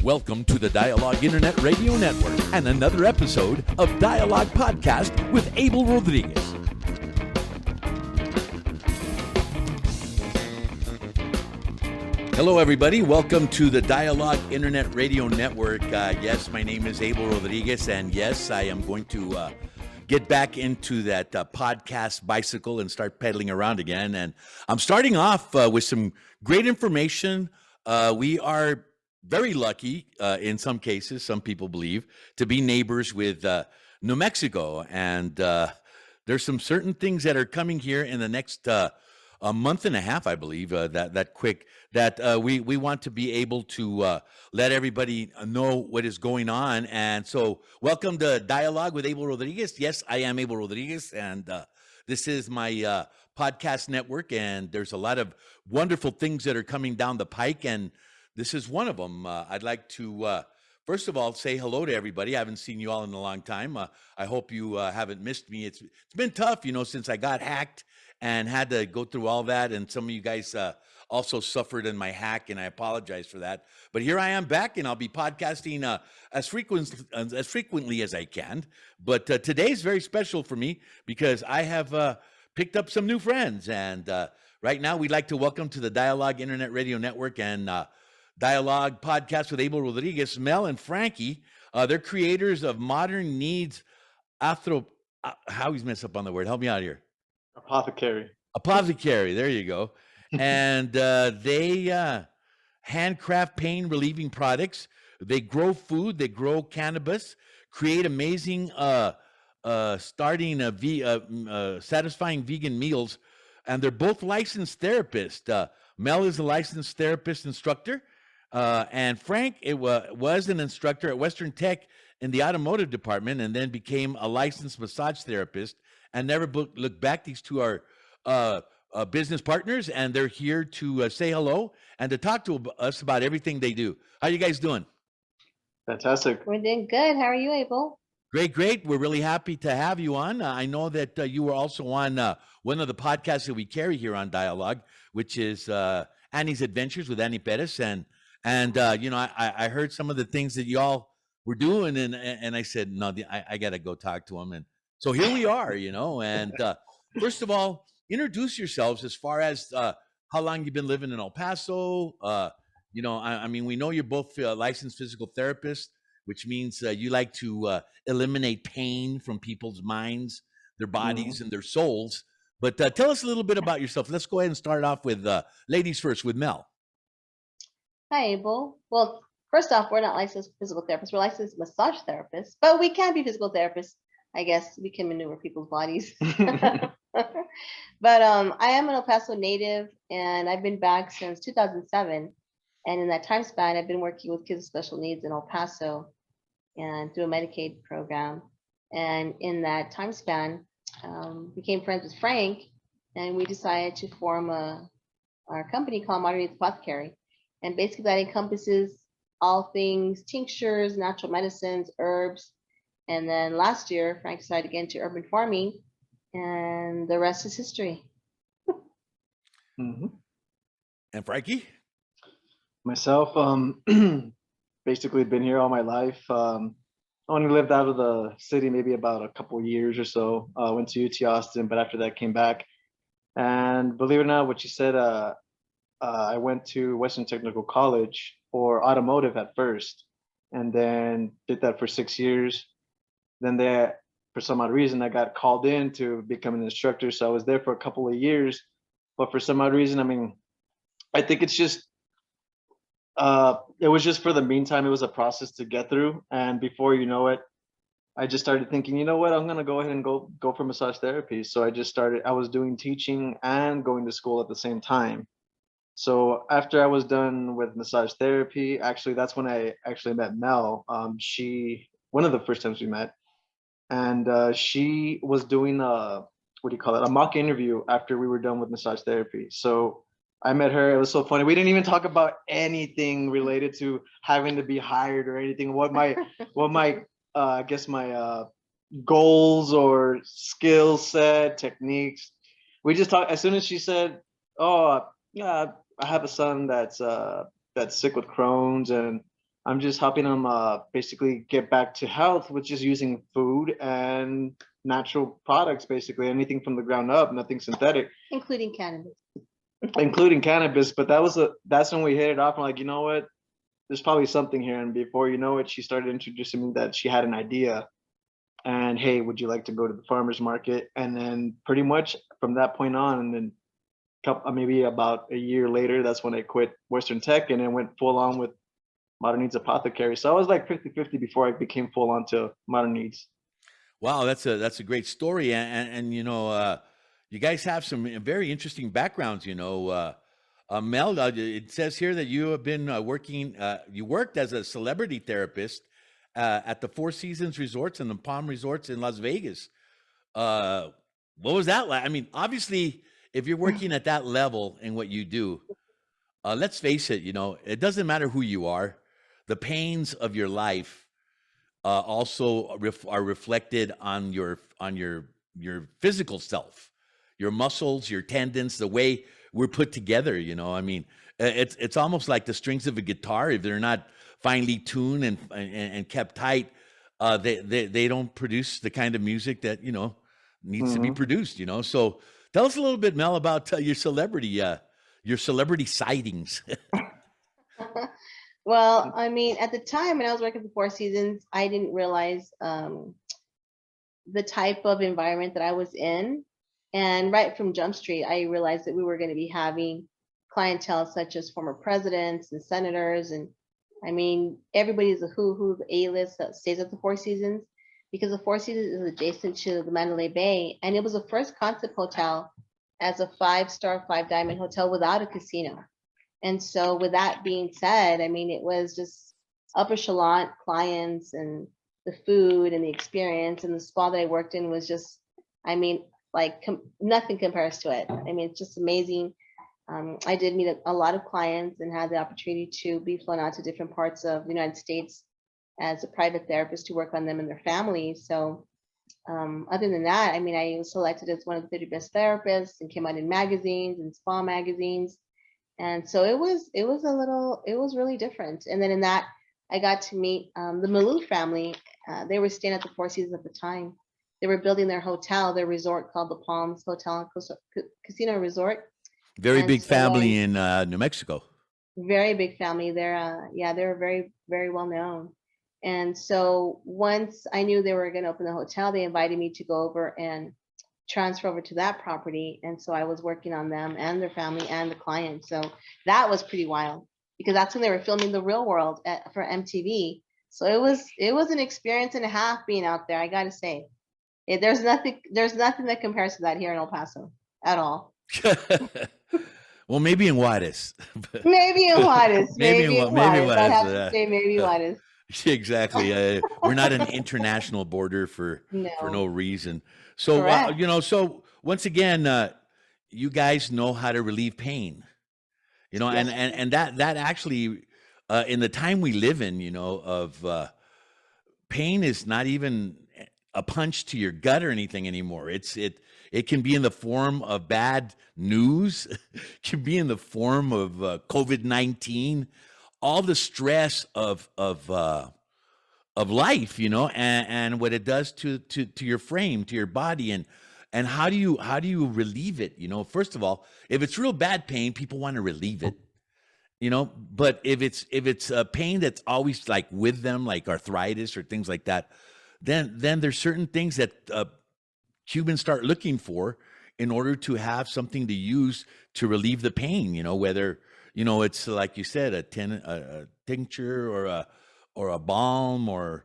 Welcome to the Dialogue Internet Radio Network and another episode of Dialogue Podcast with Abel Rodriguez. Hello, everybody. Welcome to the Dialogue Internet Radio Network. Yes, my name is Abel Rodriguez, and yes, I am going to get back into that podcast bicycle and start pedaling around again. And I'm starting off with some great information. We are very lucky, in some cases, some people believe, to be neighbors with New Mexico. And there's some certain things that are coming here in the next a month and a half, I believe, that we want to be able to let everybody know what is going on. And so welcome to Dialogue with Abel Rodriguez. Yes, I am Abel Rodriguez, and this is my podcast network, and there's a lot of wonderful things that are coming down the pike, and this is one of them. I'd like to, first of all, say hello to everybody. I haven't seen you all in a long time. I hope you haven't missed me. It's been tough, since I got hacked and had to go through all that. And some of you guys also suffered in my hack, and I apologize for that. But here I am back, and I'll be podcasting as frequently as I can. But today's very special for me because I have picked up some new friends. And right now, we'd like to welcome to the Dialogue Internet Radio Network and Dialogue Podcast with Abel Rodriguez, Mel and Frankie. They're creators of modern needs how he's messed up on the word. Help me out here. Apothecary. There you go. And they handcraft pain relieving products. They grow food. They grow cannabis. Create amazing, satisfying vegan meals. And they're both licensed therapists. Mel is a licensed therapist instructor. And Frank was an instructor at Western Tech in the automotive department, and then became a licensed massage therapist and never looked back. These two are business partners, and they're here to say hello and to talk to us about everything they do. How you guys doing? Fantastic. We're doing good. How are you, Abel? Great. We're really happy to have you on. I know that you were also on one of the podcasts that we carry here on Dialogue, which is Annie's Adventures with Annie Perez. And I heard some of the things that y'all were doing, and I said, no, I got to go talk to them. And so here we are, and first of all, introduce yourselves as far as how long you've been living in El Paso. We know you're both licensed physical therapists, which means you like to eliminate pain from people's minds, their bodies, and their souls. But tell us a little bit about yourself. Let's go ahead and start off with ladies first, with Mel. Hi, Abel. Well, first off, we're not licensed physical therapists. We're licensed massage therapists, but we can be physical therapists. I guess we can maneuver people's bodies. But I am an El Paso native, and I've been back since 2007. And in that time span, I've been working with kids with special needs in El Paso and through a Medicaid program. And in that time span, became friends with Frank, and we decided to form our company called Modern Needs Apothecary. And basically that encompasses all things tinctures, natural medicines, herbs. And then last year, Frank decided to get into urban farming, and the rest is history. And Frankie? Myself, basically been here all my life. Only lived out of the city maybe about a couple of years or so. Went to UT Austin, but after that came back. And believe it or not, what you said, I went to Western Technical College for automotive at first, and then did that for 6 years. Then for some odd reason, I got called in to become an instructor. So I was there for a couple of years, but for some odd reason, I think it's just, it was just for the meantime, it was a process to get through. And before you know it, I just started thinking, you know what, I'm going to go ahead and go for massage therapy. So I was doing teaching and going to school at the same time. So after I was done with massage therapy, actually, that's when I actually met Mel. One of the first times we met, and she was doing a mock interview after we were done with massage therapy. So I met her. It was so funny. We didn't even talk about anything related to having to be hired or anything. What my goals or skill set, techniques. We just talked. As soon as she said, "Oh, yeah, I have a son that's sick with Crohn's, and I'm just helping them basically get back to health with just using food and natural products, basically anything from the ground up, nothing synthetic, including cannabis. including cannabis. But that's when we hit it off. I'm like, you know what? There's probably something here. And before you know it, she started introducing me that she had an idea. And hey, would you like to go to the farmers market? And then pretty much from that point on, and then maybe about a year later, that's when I quit Western Tech and then went full on with Modern Needs Apothecary. So I was like 50-50 before I became full on to Modern Needs. Wow, that's a great story, and you know, you guys have some very interesting backgrounds. You know, Mel, it says here that you have been working. You worked as a celebrity therapist at the Four Seasons Resorts and the Palm Resorts in Las Vegas. What was that like? I mean, obviously, if you're working at that level in what you do, let's face it. You know, it doesn't matter who you are. The pains of your life also are reflected on your physical self, your muscles, your tendons, the way we're put together. You know, I mean, it's almost like the strings of a guitar. If they're not finely tuned and kept tight, they don't produce the kind of music that, you know, needs to be produced. You know, so tell us a little bit, Mel, about your celebrity sightings. Well, I mean, at the time when I was working for Four Seasons, I didn't realize the type of environment that I was in. And right from Jump Street, I realized that we were going to be having clientele such as former presidents and senators. And I mean, everybody's a who the A-list that stays at the Four Seasons, because the Four Seasons is adjacent to the Mandalay Bay. And it was the first concept hotel as a 5-star, 5-diamond hotel without a casino. And so with that being said, I mean, it was just upper echelon clients and the food and the experience, and the spa that I worked in was just, I mean, like nothing compares to it. I mean, it's just amazing. I did meet a lot of clients and had the opportunity to be flown out to different parts of the United States as a private therapist to work on them and their families. So other than that, I mean, I was selected as one of the 30 best therapists and came out in magazines and spa magazines. And so it was really different. And then in that, I got to meet the Malou family. They were staying at the Four Seasons at the time. They were building their hotel, their resort called the Palms Hotel and Casino Resort. Very big family in New Mexico. Very big family. They're they're very, very well known. And so once I knew they were going to open the hotel, they invited me to go over and transfer over to that property. And so I was working on them and their family and the clients. So that was pretty wild, because that's when they were filming The Real World for MTV. So it was an experience and a half being out there, I gotta say. There's nothing that compares to that here in El Paso at all. Well, maybe in Juarez. Maybe in Juarez. Maybe in Juarez. I have to say maybe Juarez. Exactly. We're not an international border for no reason. So you know, so once again, you guys know how to relieve pain. You know, Yes. and that actually, in the time we live in, you know, of pain is not even a punch to your gut or anything anymore. It can be in the form of bad news, it can be in the form of COVID-19, all the stress of life, you know, and what it does to your frame, to your body, and how do you relieve it? You know, first of all, if it's real bad pain, people want to relieve it. You know, but if it's a pain that's always like with them, like arthritis or things like that, then there's certain things that Cubans start looking for in order to have something to use to relieve the pain. You know, whether, you know, it's like you said, a tincture or a balm or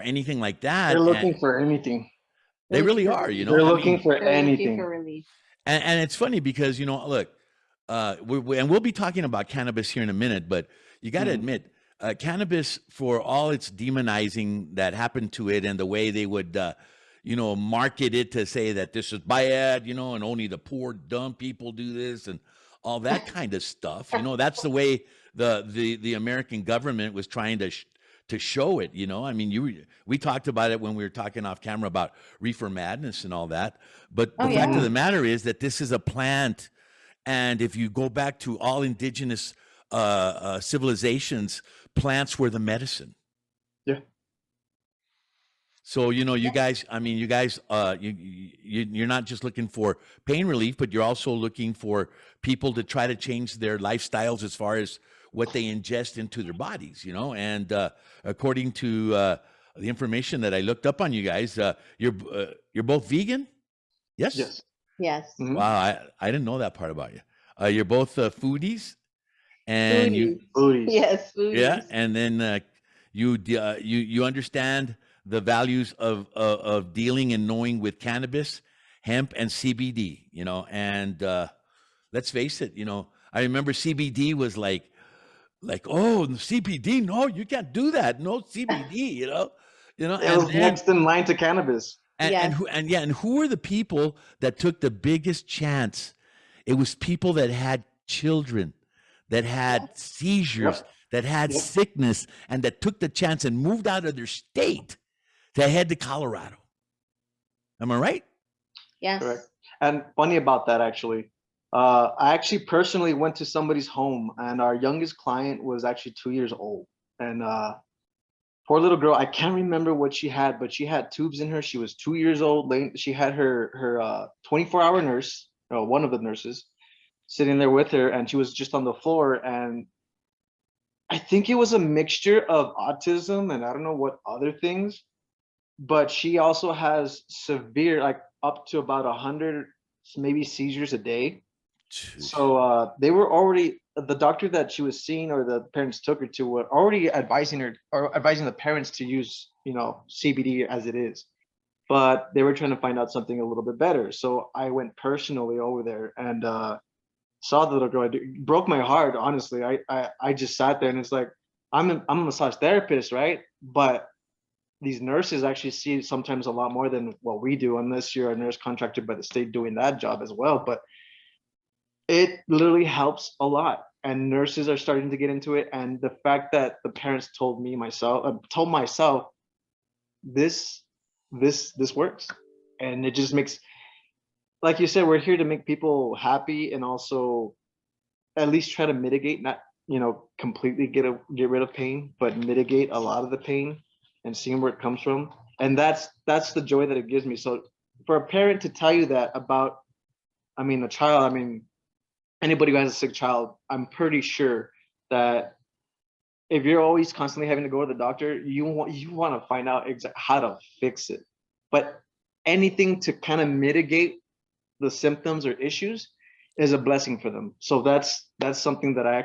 anything like that. They're looking for anything. They really are. You know, They're looking for They're anything. looking for relief. And it's funny because, you know, look, and we'll be talking about cannabis here in a minute, but you got to admit, cannabis, for all its demonizing that happened to it and the way they would, you know, market it to say that this is bad, you know, and only the poor, dumb people do this and all that kind of stuff. You know, that's the way the American government was trying to show it. You know, I mean, we talked about it when we were talking off camera about reefer madness and all that. But the fact of the matter is that this is a plant. And if you go back to all indigenous civilizations plants were the medicine. Yeah. So, you guys, I mean, you're not just looking for pain relief, but you're also looking for people to try to change their lifestyles as far as what they ingest into their bodies, and according to the information that I looked up on you guys, you're both vegan. Yes. Yes. Yes. Mhm. Wow. I didn't know that part about you. You're both foodies, and Foodies. Foodies. Yes, foodies. yeah, and then you understand the values of dealing and knowing with cannabis, hemp, and CBD. And let's face it. I remember CBD was like, oh, CBD, no, you can't do that. No CBD. It and was then next in line to cannabis. and Yes. who were the people that took the biggest chance? It was people that had children, that had seizures, Yep. that had Yep. sickness, and that took the chance and moved out of their state to head to Colorado. Am I right? Yes. Correct. And funny about that, actually, I actually personally went to somebody's home, and our youngest client was actually 2 years old. And poor little girl, I can't remember what she had, but she had tubes in her. She was 2 years old. She had her 24-hour nurse, one of the nurses, sitting there with her, and she was just on the floor. And I think it was a mixture of autism and I don't know what other things, but she also has severe, like up to about 100 maybe seizures a day. Jeez. So they were already, the doctor that she was seeing or the parents took her to were already advising her or advising the parents to use, CBD as it is. But they were trying to find out something a little bit better. So I went personally over there and saw the little girl. It broke my heart, honestly. I just sat there and it's like, I'm a massage therapist, right? But these nurses actually see sometimes a lot more than what we do, unless you're a nurse contracted by the state doing that job as well. But it literally helps a lot. And nurses are starting to get into it. And the fact that the parents told myself, this works. And it just makes, like you said, we're here to make people happy and also at least try to mitigate, not completely get rid of pain, but mitigate a lot of the pain and seeing where it comes from. And that's the joy that it gives me. So for a parent to tell you that about, a child, anybody who has a sick child, I'm pretty sure that if you're always constantly having to go to the doctor, you want to find out how to fix it. But anything to kind of mitigate the symptoms or issues is a blessing for them. So that's something that I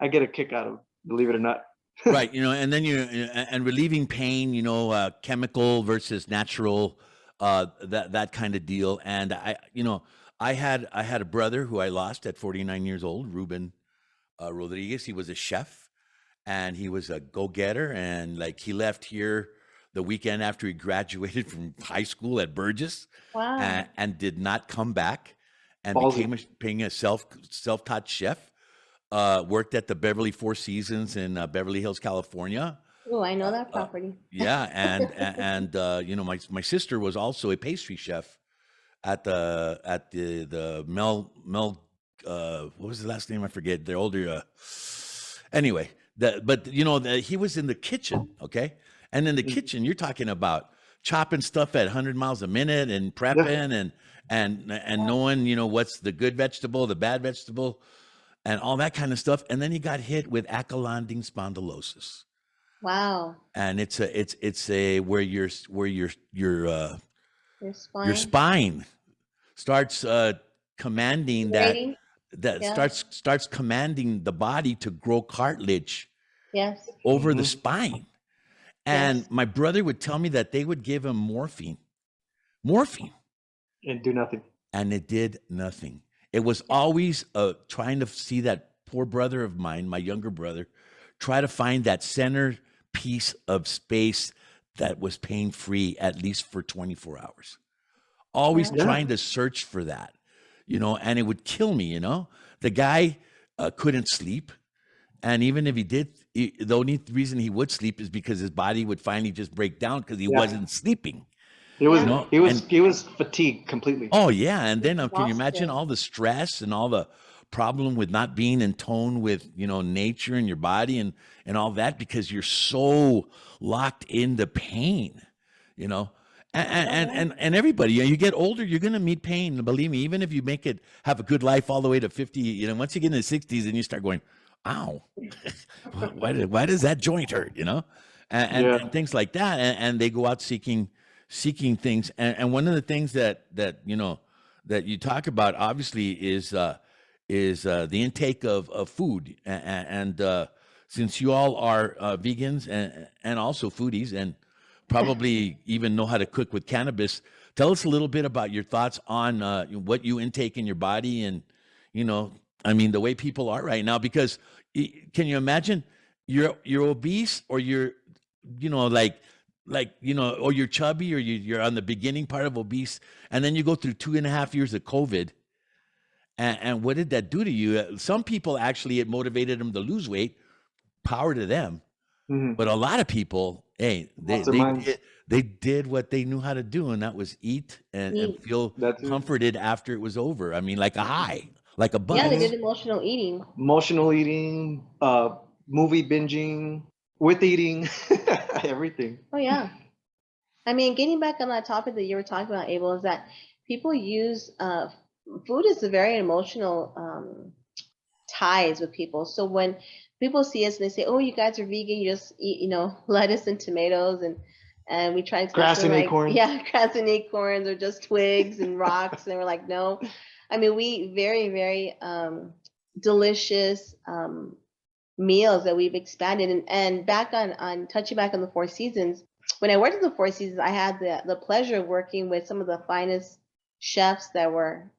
get a kick out of, believe it or not. Right. And then and relieving pain, chemical versus natural, that kind of deal. And I had a brother who I lost at 49 years old, Ruben Rodriguez. He was a chef and he was a go-getter. And like he left here the weekend after he graduated from high school at Burgess. Wow. And did not come back and Ballsy. became a self-taught chef. Worked at the Beverly Four Seasons in Beverly Hills, California. Oh, I know that property. Yeah, and my sister was also a pastry chef at the Mel what was the last name? I forget. They're older. Anyway, he was in the kitchen, okay, and in the kitchen you're talking about chopping stuff at 100 miles a minute and prepping and knowing what's the good vegetable, the bad vegetable, and all that kind of stuff. And then he got hit with ankylosing spondylosis. Wow. And it's where your spine starts commanding Rating? starts commanding the body to grow cartilage Yes. over the spine. And Yes. my brother would tell me that they would give him morphine, And do nothing. and it did nothing. It was always trying to see that poor brother of mine, my younger brother, try to find that center piece of space that was pain-free, at least for 24 hours. Always Yeah. trying to search for that, and it would kill me, The guy couldn't sleep. And even if he did, the only reason he would sleep is because his body would finally just break down because he wasn't sleeping. He was Yeah. he was fatigued completely. Oh yeah, and then can you Exhausted. imagine all the stress and all the problem with not being in tone with, nature and your body and all that, because you're so locked into pain, you know. And everybody, you get older, you're gonna meet pain. Believe me, even if you have a good life all the way to 50, once you get in the 60s and you start going, ow, why does that joint hurt, and things like that, and they go out seeking things, and one of the things that you talk about obviously is the intake of food, and since you all are vegans and also foodies and probably even know how to cook with cannabis, tell us a little bit about your thoughts on what you intake in your body, and the way people are right now, because can you imagine you're obese, or you're or you're chubby, or you're on the beginning part of obese, and then you go through 2.5 years of COVID. And what did that do to you? Some people, actually, it motivated them to lose weight. Power to them. Mhm. But a lot of people, hey, they did what they knew how to do, and that was eat and Eat. feel That's it. comforted after it was over. I mean, like a high, like a buzz. Yeah, they did emotional eating. Emotional eating, movie binging, with eating, everything. Oh yeah. I mean, getting back on that topic that you were talking about, Abel, is that people use food is a very emotional ties with people. So when people see us and they say, "Oh, you guys are vegan, you just eat, lettuce and tomatoes," and we try to explain Grass to them, and like, acorns. yeah, grass and acorns, or just twigs and rocks, and we're like, no. I mean, we eat very, very delicious meals that we've expanded, and back on touching back on the Four Seasons. When I worked at the Four Seasons, I had the pleasure of working with some of the finest chefs that were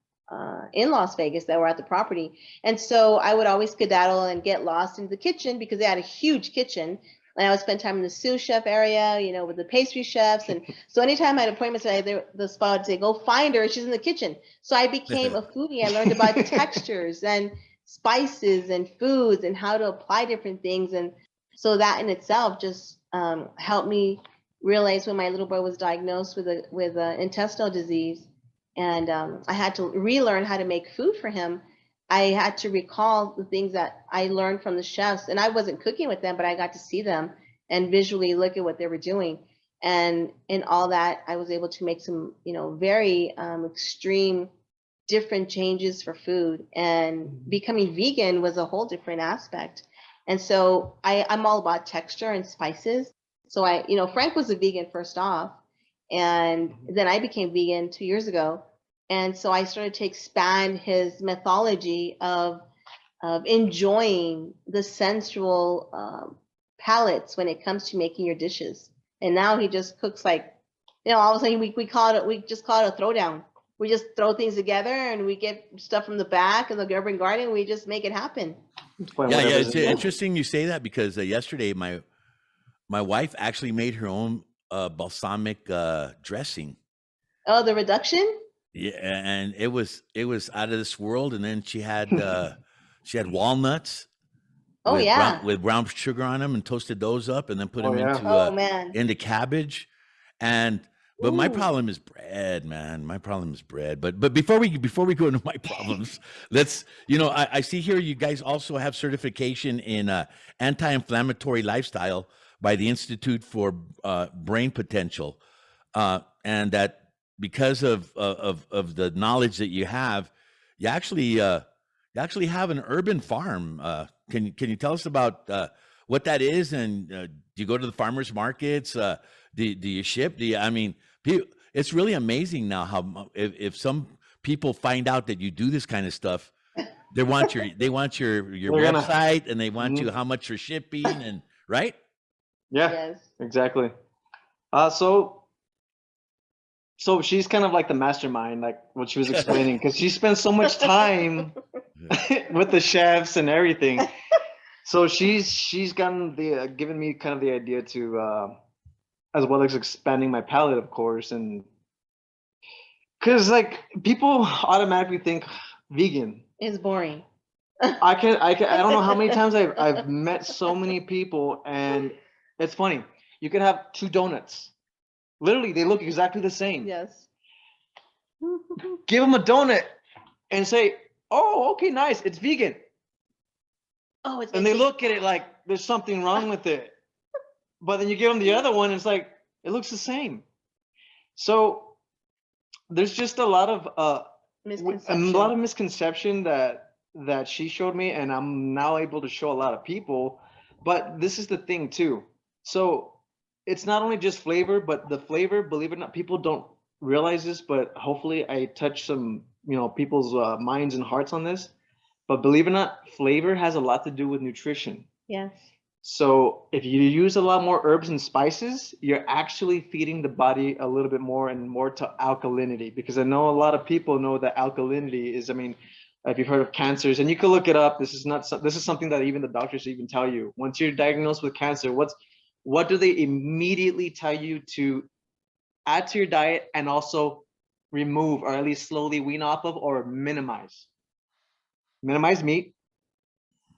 in Las Vegas, that were at the property. And so I would always skedaddle and get lost in the kitchen, because they had a huge kitchen. And I would spend time in the sous chef area, with the pastry chefs. And so anytime I had appointments, the spot would say, "Go find her, she's in the kitchen." So I became a foodie. I learned about textures and spices and foods and how to apply different things. And so that in itself just helped me realize, when my little boy was diagnosed with intestinal disease, and I had to relearn how to make food for him. I had to recall the things that I learned from the chefs, and I wasn't cooking with them, but I got to see them and visually look at what they were doing. And in all that, I was able to make some, very extreme, different changes for food. And becoming vegan was a whole different aspect. And so I'm all about texture and spices. So Frank was a vegan first off, and then I became vegan 2 years ago. And so I started to expand his methodology of enjoying the sensual palettes when it comes to making your dishes. And now he just cooks like, all of a sudden we just call it a throwdown. We just throw things together, and we get stuff from the back and the urban garden. And we just make it happen. Yeah, it's interesting you say that, because yesterday my wife actually made her own balsamic dressing. Oh, the reduction? Yeah, and it was out of this world. And then she had walnuts. Oh yeah. With brown sugar on them, and toasted those up, and then put them man. into cabbage. But my problem is bread, man. My problem is bread. But before we go into my problems, let's I see here you guys also have certification in anti-inflammatory lifestyle by the Institute for Brain Potential, and that because of the knowledge that you have, you actually have an urban farm. Can you tell us about what that is? And do you go to the farmers markets? Do you ship? It's really amazing now how if some people find out that you do this kind of stuff, they want your website, and they want you how much you're shipping, and right? Yeah, Yes. Exactly. So she's kind of like the mastermind, like what she was explaining, because she spends so much time with the chefs and everything. So she's gotten given me kind of the idea to, as well as expanding my palate, of course, and because like people automatically think vegan. It's boring. I don't know how many times I've met so many people, and it's funny. You could have 2 donuts. Literally, they look exactly the same. Yes. Give them a donut and say, oh, okay, nice, it's vegan. Oh, it's And they gonna look at it like there's something wrong with it. But then you give them the other one, and it's like, it looks the same. So there's just a lot of misconception that she showed me, and I'm now able to show a lot of people. But this is the thing too. So it's not only just flavor, but the flavor, believe it or not, people don't realize this, but hopefully I touch some, people's minds and hearts on this. But believe it or not, flavor has a lot to do with nutrition. Yes. So if you use a lot more herbs and spices, you're actually feeding the body a little bit more and more to alkalinity. Because I know a lot of people know that alkalinity is, I mean, if you've heard of cancers, and you can look it up, this is something that even the doctors even tell you. Once you're diagnosed with cancer, what do they immediately tell you to add to your diet and also remove, or at least slowly wean off of, or minimize? Minimize meat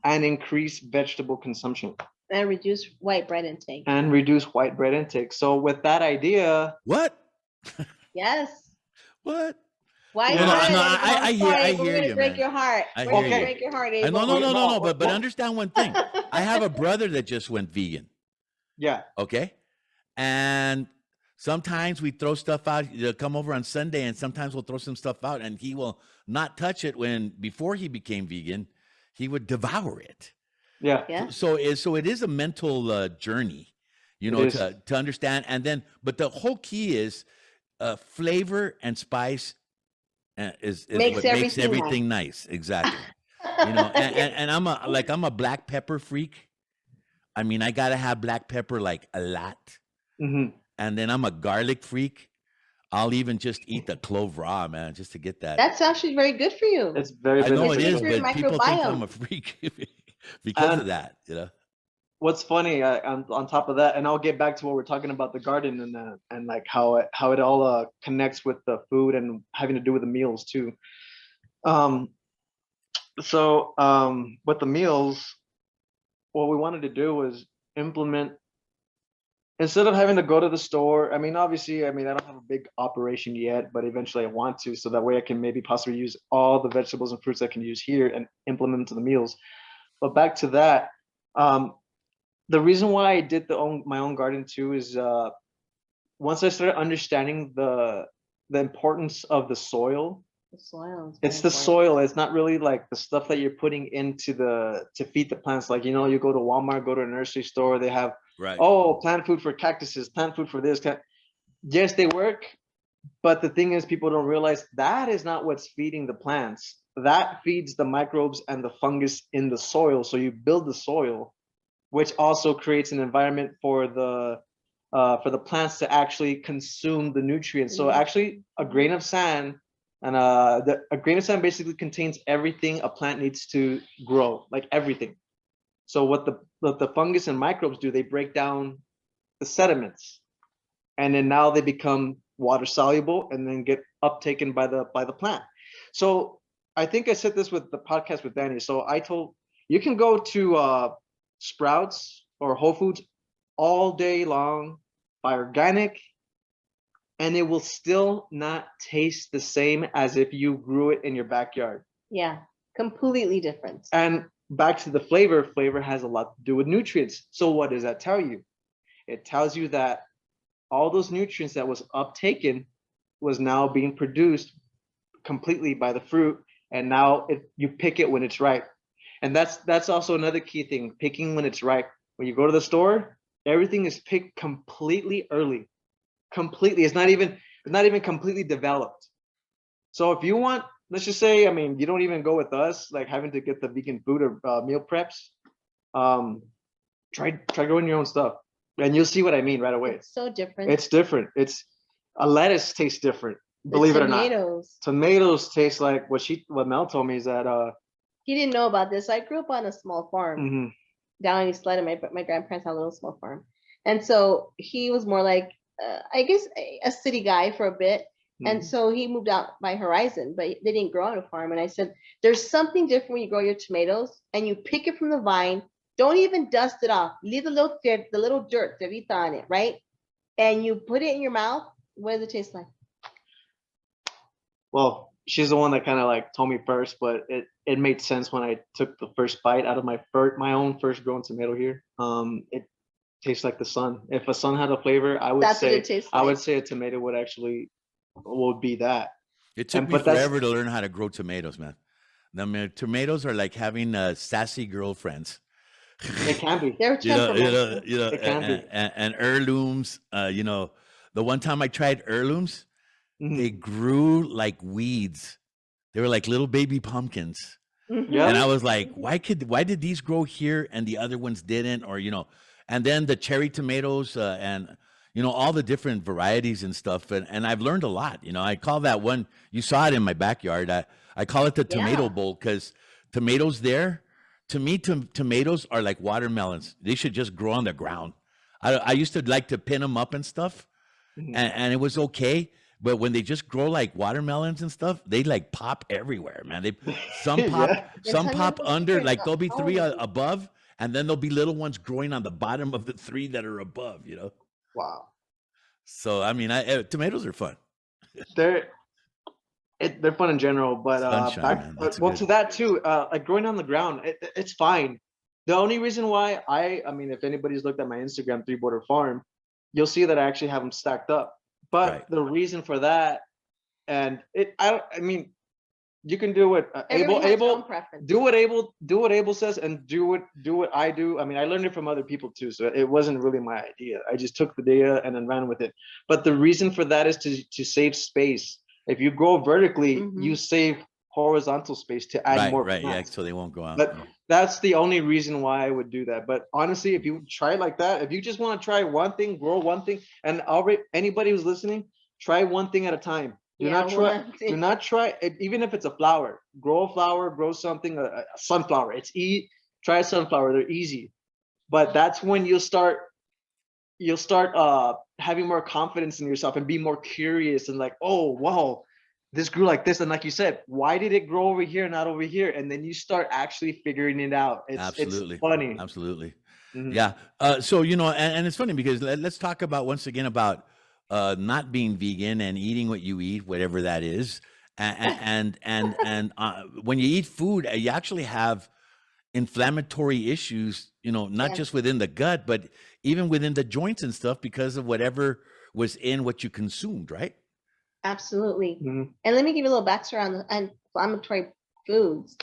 and increase vegetable consumption. And reduce white bread intake. And reduce white bread intake. So with that idea, What? Yes. What? White No, bread. no, I hear you, break man. your heart. I We're hear gonna you. break your heart, No, Abel. no. But well- understand one thing. I have a brother that just went vegan. yeah, Okay, and sometimes we throw stuff out. He'll come over on Sunday, and sometimes we'll throw some stuff out, and he will not touch it. When before he became vegan, he would devour it. yeah, Yeah. So it is a mental journey, It is. to understand. And then, but the whole key is flavor and spice is Makes what makes everything everything nice. Exactly. And I'm a black pepper freak. I mean, I gotta have black pepper like a lot. hmm And then I'm a garlic freak. I'll even just eat the clove raw, man, just to get that. That's actually very good for you. It's very I know it It's is, good for your but people think I'm microbiome. a freak because And- of that. What's funny, on top of that, and I'll get back to what we're talking about, the garden, and like how it all connects with the food and having to do with the meals too. With the meals, what we wanted to do was implement, instead of having to go to the store. I mean, obviously, I don't have a big operation yet, but eventually I want to, so that way I can maybe possibly use all the vegetables and fruits I can use here and implement into the meals. But back to that, the reason why I did my own garden too is once I started understanding the importance of the soil. The soil. It's the soil. It's not really like the stuff that you're putting into to feed the plants. Like, you go to Walmart, go to a nursery store, they have, Right. oh, plant food for cactuses, plant food for this. Yes, they work. But the thing is, people don't realize that is not what's feeding the plants. That feeds the microbes and the fungus in the soil. So you build the soil, which also creates an environment for the plants to actually consume the nutrients. So actually, a grain of sand, and a grain of sand basically contains everything a plant needs to grow, like everything. So what the fungus and microbes do, they break down the sediments, and then now they become water soluble and then get uptaken by the plant. So I think I said this with the podcast with Danny. So I told, you can go to Sprouts or Whole Foods all day long, buy organic, and it will still not taste the same as if you grew it in your backyard. Yeah, completely different. And back to the flavor has a lot to do with nutrients. So what does that tell you? It tells you that all those nutrients that was uptaken was now being produced completely by the fruit, and now you pick it when it's ripe. And that's also another key thing, picking when it's ripe. When you go to the store, everything is picked completely early. Completely. It's not even completely developed. So if you want, let's just say, you don't even go with us, like having to get the vegan food or meal preps. Try growing your own stuff, and you'll see what I mean right away. It's so different. It's different. It's a lettuce tastes different. Believe it or not. Tomatoes taste like what Mel told me is that he didn't know about this. I grew up on a small farm down in East London. My grandparents had a little small farm, and so he was more like I guess a city guy for a bit. And so he moved out by Horizon, but they didn't grow on a farm. And I said, there's something different when you grow your tomatoes and you pick it from the vine. Don't even dust it off. Leave the little dirt, terita on it, right? And you put it in your mouth. What does it taste like? Well, she's the one that kind of like told me first, but it made sense when I took the first bite out of my own first grown tomato here. It tastes like the sun. If a sun had a flavor, That's what it tastes I would like. say a tomato would be that. It took And me but that's forever to learn how to grow tomatoes, man. Tomatoes are like having sassy girlfriends. it can be. They're temperamental. It can be. And heirlooms. The one time I tried heirlooms, Mhm. they grew like weeds. They were like little baby pumpkins. Yeah. And I was like, why did these grow here and the other ones didn't? Or, and then the cherry tomatoes and, all the different varieties and stuff. And I've learned a lot. I call that one, you saw it in my backyard. I call it the tomato Yeah. bowl because tomatoes there, to me, tomatoes are like watermelons. They should just grow on the ground. I used to like to pin them up and stuff, Mhm. and it was okay. But when they just grow like watermelons and stuff, they like pop everywhere, man. Some pop, Yeah. some It's pop under, different like there'll be three colors. above, and then there'll be little ones growing on the bottom of the three that are above. Wow. So I mean, tomatoes are fun. They're they're fun in general, but Sunshine, man. That's well, good. to that too, like growing on the ground, it's fine. The only reason why I mean, if anybody's looked at my Instagram, Three Border Farm, you'll see that I actually have them stacked up. But Right. the reason for that, and I mean, you can do what Everybody has their own preference. do what Abel says, and do what I do. I mean, I learned it from other people too, so it wasn't really my idea. I just took the data and then ran with it. But the reason for that is to save space. If you grow vertically, you save horizontal space to add more Right, yeah, plants. so they won't go out. But that's the only reason why I would do that. But honestly, if you try it like that, if you just want to try one thing, grow one thing, and already anybody who's listening, try one thing at a time. Do not try it, even if it's a flower. Grow a flower, grow something, a sunflower. Try a sunflower, they're easy. But that's when you'll start having more confidence in yourself and be more curious and like, oh wow, this grew like this. And like you said, why did it grow over here, not over here? And then you start actually figuring it out. Absolutely. It's funny. Absolutely. Mhm. Yeah. So, and it's funny because let's talk about once again about not being vegan and eating what you eat, whatever that is. And when you eat food, you actually have inflammatory issues, not Yes. just within the gut, but even within the joints and stuff because of whatever was in what you consumed, right? Absolutely. Mhm. And let me give you a little backstory on the inflammatory foods.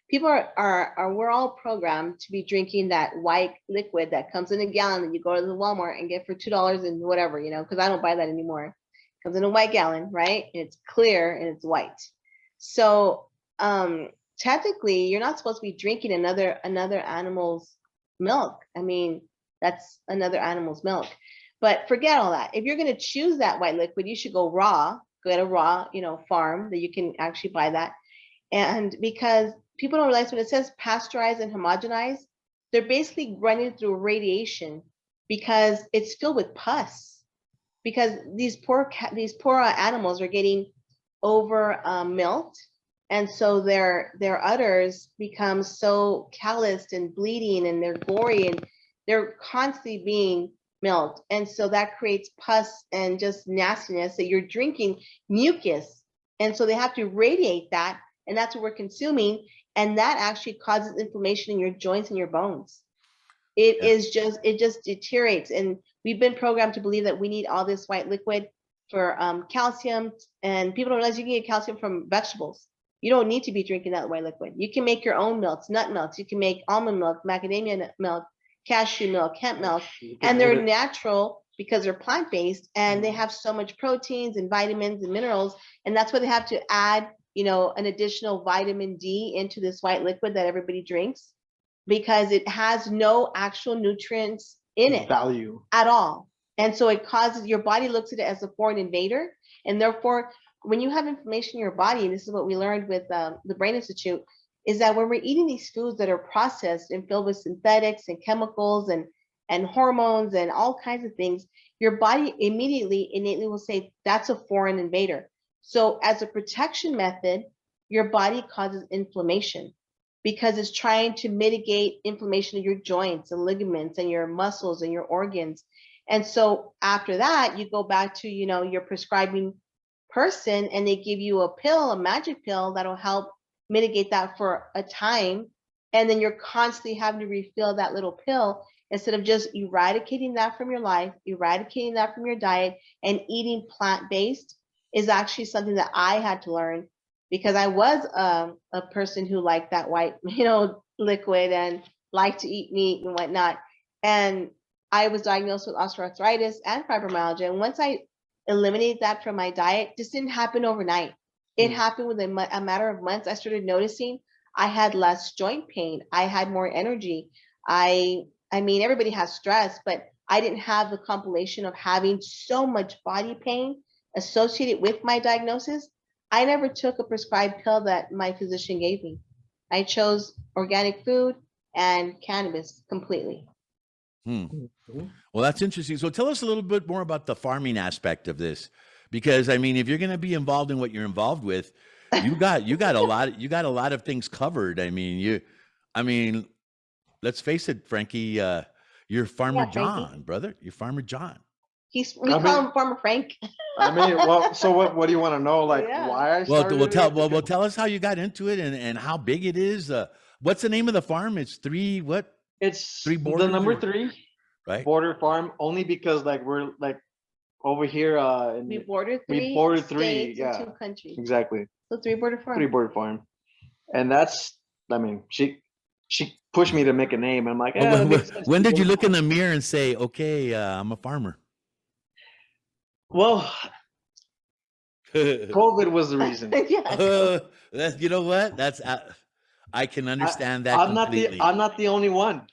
People are we're all programmed to be drinking that white liquid that comes in a gallon that you go to the Walmart and get for $2 and whatever, because I don't buy that anymore. It comes in a white gallon, right? And it's clear and it's white. So technically you're not supposed to be drinking another animal's milk. I mean, that's another animal's milk. But forget all that. If you're going to choose that white liquid, you should go get a raw, farm that you can actually buy that. And because people don't realize when it says pasteurized and homogenized, they're basically running through radiation because it's filled with pus. Because these poor animals are getting over milked, and so their udders become so calloused and bleeding, and they're gory, and they're constantly being milked, and so that creates pus and just nastiness that you're drinking mucus, and so they have to radiate that, and that's what we're consuming, and that actually causes inflammation in your joints and your bones. It just deteriorates, and we've been programmed to believe that we need all this white liquid for calcium, and people don't realize you can get calcium from vegetables. You don't need to be drinking that white liquid. You can make your own milks, nut milks. You can make almond milk, macadamia milk, cashew milk, hemp milk, and they're natural because they're plant-based, and they have so much proteins and vitamins and minerals, and that's why they have to add, an additional vitamin D into this white liquid that everybody drinks, because it has no actual nutrients in it Value. at all. And so it causes, your body looks at it as a foreign invader. And therefore, when you have inflammation in your body, and this is what we learned with the Brain Institute, is that when we're eating these foods that are processed and filled with synthetics and chemicals and hormones and all kinds of things, your body innately will say, that's a foreign invader. So as a protection method, your body causes inflammation because it's trying to mitigate inflammation of your joints and ligaments and your muscles and your organs. And so after that, you go back to, you're prescribing person and they give you a pill, a magic pill that'll help mitigate that for a time. And then you're constantly having to refill that little pill instead of just eradicating that from your life, eradicating that from your diet, and eating plant-based is actually something that I had to learn because I was a person who liked that white, liquid and liked to eat meat and whatnot. And I was diagnosed with osteoarthritis and fibromyalgia. And once I eliminated that from my diet, this didn't happen overnight. It happened within a matter of months. I started noticing I had less joint pain. I had more energy. I mean, everybody has stress, but I didn't have the compilation of having so much body pain associated with my diagnosis. I never took a prescribed pill that my physician gave me. I chose organic food and cannabis completely. Well, that's interesting. So tell us a little bit more about the farming aspect of this, because I mean, if you're going to be involved in what you're involved with, you got a lot of things covered. I mean, let's face it, Frankie, you're Farmer John, brother. You're Farmer John. We call him Farmer Frank. I mean, well, so what do you want to know? Like why I started? Well, tell us how you got into it and how big it is. What's the name of the farm? It's three borders, the number 3 right? border farm, only because we're over here We border three states and 2 countries. Exactly. So 3 border farm. 3 border farm. And that's, I mean, she pushed me to make a name. I'm like, when did you look in the mirror and say, okay, I'm a farmer? Well, COVID was the reason. You know what? That's I can understand that completely. I'm not the only one.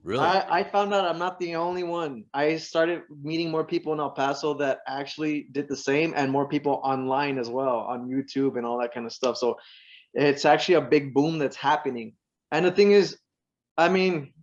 Really? I found out I'm not the only one. I started meeting more people in El Paso that actually did the same, and more people online as well, on YouTube and all that kind of stuff. So it's actually a big boom that's happening. And the thing is, I mean,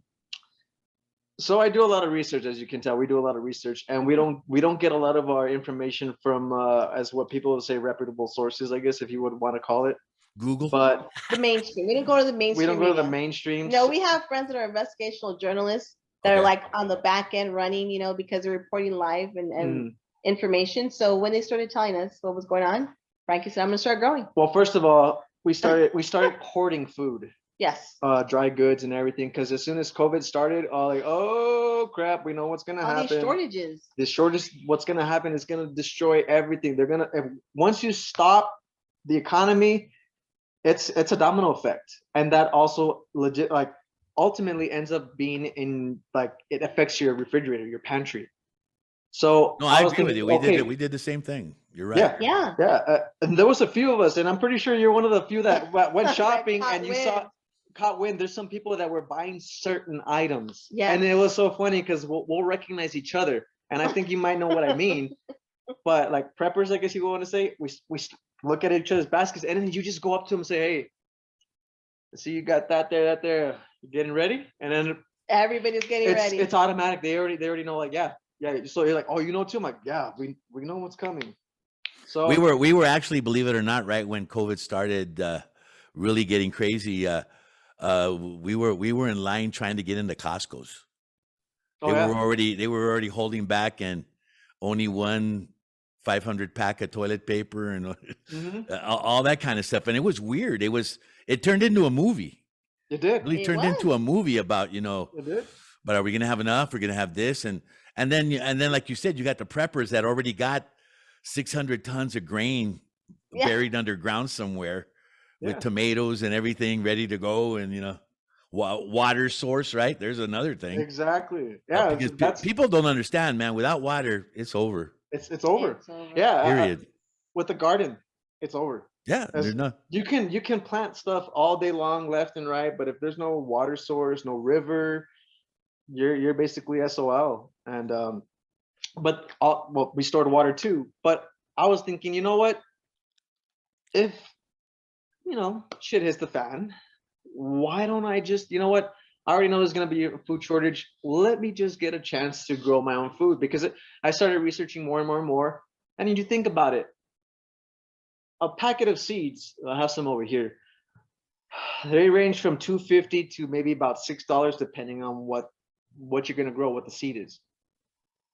so I do a lot of research, as you can tell. We do a lot of research, and we don't get a lot of our information from as what people would say, reputable sources, I guess, if you would want to call it. Google. But the mainstream. We don't go to the mainstream. We don't go to the mainstream. No, we have friends that are investigational journalists that are like on the back end running, because they're reporting live and information. So when they started telling us what was going on, Frankie said, I'm gonna start growing. Well, first of all, we started hoarding food. Yes. Dry goods and everything, because as soon as COVID started, oh crap, we know what's gonna happen. These shortages. The shortage, what's gonna happen is gonna destroy everything. They're gonna, once you stop the economy, it's a domino effect, and that also ultimately ends up being in it affects your refrigerator, your pantry. So no, I agree with you. We did the same thing. You're right. Yeah. And there was a few of us, and I'm pretty sure you're one of the few that went shopping and you caught wind. There's some people that were buying certain items, and it was so funny because we'll recognize each other, and I think you might know what I mean. But like preppers, I guess you want to say, we look at each other's baskets, and then you just go up to them and say, "Hey, see, you got that there. You getting ready?" And then everybody's getting ready. It's automatic. They already know. Like, yeah. So you're like, "Oh, you know too?" I'm like, "Yeah, we know what's coming." So we were actually, believe it or not, right when COVID started really getting crazy. We were in line trying to get into Costco's. They were already holding back, and only one 500 pack of toilet paper and all that kind of stuff. And it was weird. It turned into a movie. It did. It really turned into a movie about, It did. But are we going to have enough? We're going to have this. And then, like you said, you got the preppers that already got 600 tons of grain buried underground somewhere with tomatoes and everything ready to go. And, water source, right? There's another thing. Exactly. Yeah. Because people don't understand, man. Without water, it's over. It's over. Yeah. Period. With the garden, it's over. Yeah. There's not. You can plant stuff all day long, left and right, but if there's no water source, no river, you're basically SOL. And but we stored water too. But I was thinking, you know what? If shit hits the fan, why don't I just, you know what? I already know there's going to be a food shortage. Let me just get a chance to grow my own food, because I started researching more and more and more. And you think about it, a packet of seeds, I have some over here. They range from $2.50 to maybe about $6, depending on what you're going to grow, what the seed is.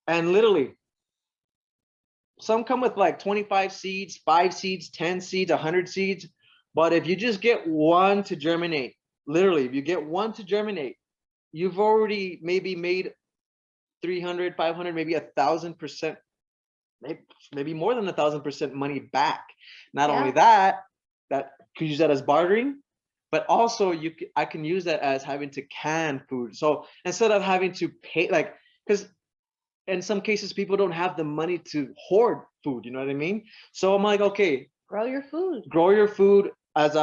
And literally, some come with like 25 seeds, 5 seeds, 10 seeds, 100 seeds. But if you just get one to germinate, literally, if you get one to germinate, you've already maybe made 300, 500, maybe 1,000%, maybe more than 1,000% money back. Not only that could use that as bartering, but also I can use that as having to can food. So instead of having to pay, like, because in some cases people don't have the money to hoard food, you know what I mean? So I'm like, okay, Grow your food. grow your food. As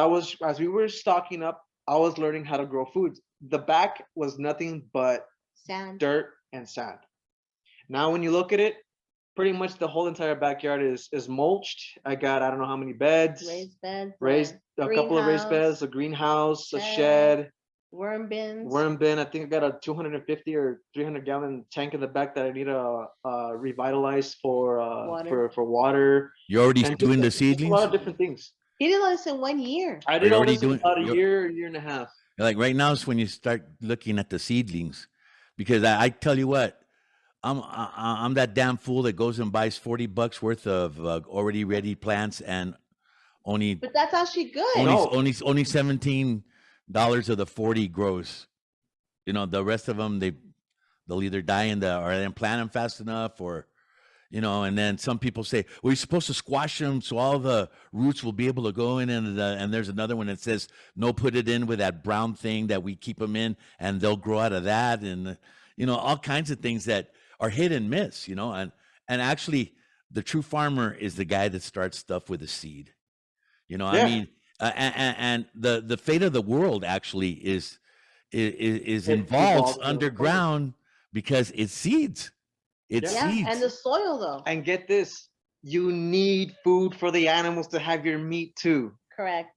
we were stocking up, I was learning how to grow food. The back was nothing but Sand. dirt and sand. Now when you look at it, pretty much the whole entire backyard is mulched. I got, I don't know how many beds, Raised beds. raised a couple of raised beds, a greenhouse, a shed, worm bins. worm bin. I think I got a 250 or 300 gallon tank in the back that I need to revitalize for water. You're already And doing the just a lot seedlings? of different things. He did all this in 1 year. I Are did you all already this in doing- about a you're- year and a half. Like right now is when you start looking at the seedlings, because I tell you what, I'm that damn fool that goes and buys $40 worth of already ready plants and only But that's actually good. No. only $17 of the 40 grows. You know, the rest of them they'll either die or they didn't plant them fast enough, or you know. And then some people say, well, you're supposed to squash them so all the roots will be able to go in. And there's another one that says, no, put it in with that brown thing that we keep them in, and they'll grow out of that. And you know, all kinds of things that are hit and miss. You know, and actually, the true farmer is the guy that starts stuff with a seed. You know, Yeah. I mean, and the fate of the world actually is It involved evolves underground because it's seeds. It's Yeah, seeds. and the soil though. And get this, you need food for the animals to have your meat too. Correct.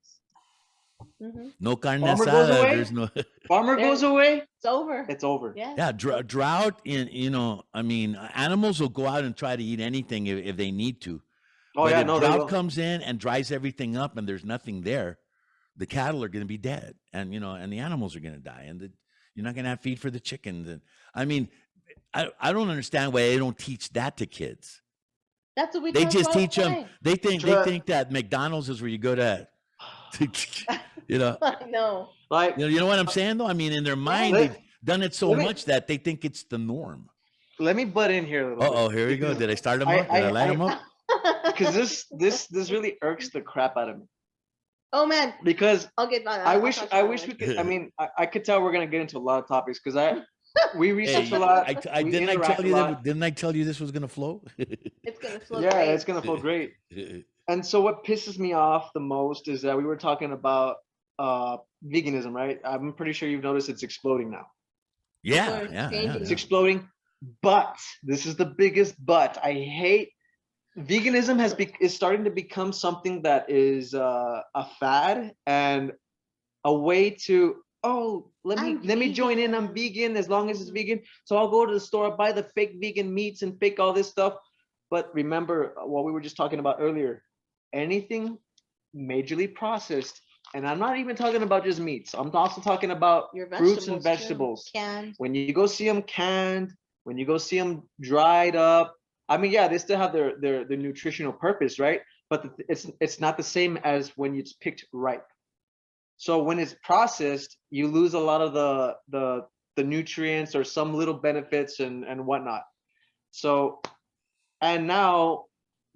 hmm No carne Farmer goes asada. away? There's no. Farmer goes away, It's over. it's over. Yeah. Yeah, drought. You know, I mean, animals will go out and try to eat anything if they need to. Oh But yeah, if no, they drought will. comes in and dries everything up, and there's nothing there, the cattle are going to be dead, and you know, and the animals are going to die, and you're not going to have feed for the chickens. And I mean, I don't understand why they don't teach that to kids. That's what we They talked just about teach them. today. They think Dra- that McDonald's is where you go to you know. I know. Like, You know what I'm saying though? I mean, in their mind, Let- they've done it so let me- much that they think it's the norm. let me butt in here a little Oh, bit. here we go. Did I start them I- up? Did I light I- them up? Because this really irks the crap out of me. Oh man, Because I'll get that. I wish we could. I mean, I could tell we're gonna get into a lot of topics because we research Hey, a lot. I we didn't I interact tell a you lot. that? Didn't I tell you this was gonna flow? It's gonna flow Yeah, great. it's gonna flow great. And so what pisses me off the most is that we were talking about veganism, right? I'm pretty sure you've noticed it's exploding now. Yeah, It's exploding, but this is the biggest but. I hate veganism is starting to become something that is a fad and a way to, oh, let me join in. I'm vegan as long as it's vegan. So I'll go to the store, buy the fake vegan meats and fake all this stuff. But remember what we were just talking about earlier. Anything majorly processed, and I'm not even talking about just meats. I'm also talking about Your fruits and too. vegetables. Canned. When you go see them canned, when you go see them dried up, I mean, yeah, they still have their nutritional purpose, right? But it's not the same as when it's picked ripe. So when it's processed, you lose a lot of the nutrients or some little benefits and whatnot. So, and now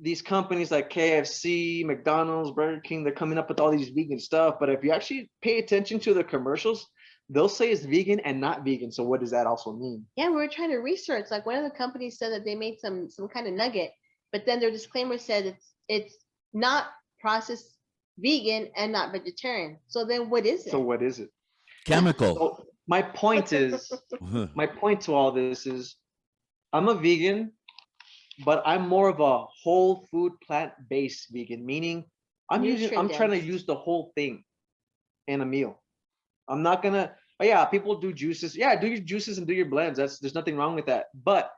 these companies like KFC, McDonald's, Burger King, they're coming up with all these vegan stuff. But if you actually pay attention to the commercials, they'll say it's vegan and not vegan. So what does that also mean? Yeah, we were trying to research. Like one of the companies said that they made some kind of nugget, but then their disclaimer said it's not processed vegan and not vegetarian. So then what is it? So what is it? Chemical. So my point is, my point to all this is, I'm a vegan, but I'm more of a whole food plant-based vegan, meaning I'm trying to use the whole thing in a meal. I'm not gonna, oh yeah, people do juices. Yeah, do your juices and do your blends. There's nothing wrong with that. But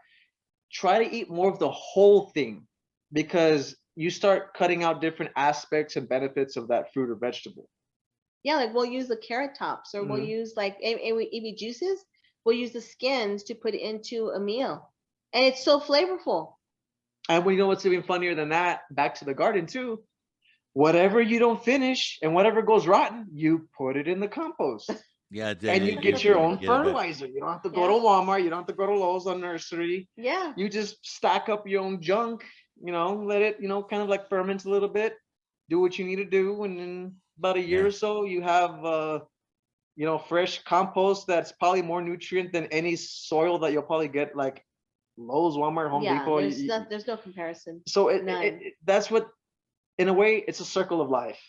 try to eat more of the whole thing, because you start cutting out different aspects and benefits of that fruit or vegetable. Yeah, like we'll use the carrot tops, or we'll use like if juices, we'll use the skins to put into a meal, and it's so flavorful. And we know what's even funnier than that, back to the garden too. Whatever you don't finish and whatever goes rotten, you put it in the compost. Yeah, And you get your own get it back. fertilizer. You don't have to go to Walmart. You don't have to go to Lowe's or nursery. Yeah. You just stack up your own junk, let it, kind of like ferment a little bit, do what you need to do. And in about a year or so, you have, fresh compost that's probably more nutrient than any soil that you'll probably get like Lowe's, Walmart, Home Depot. There's no comparison. So that's what, in a way, it's a circle of life.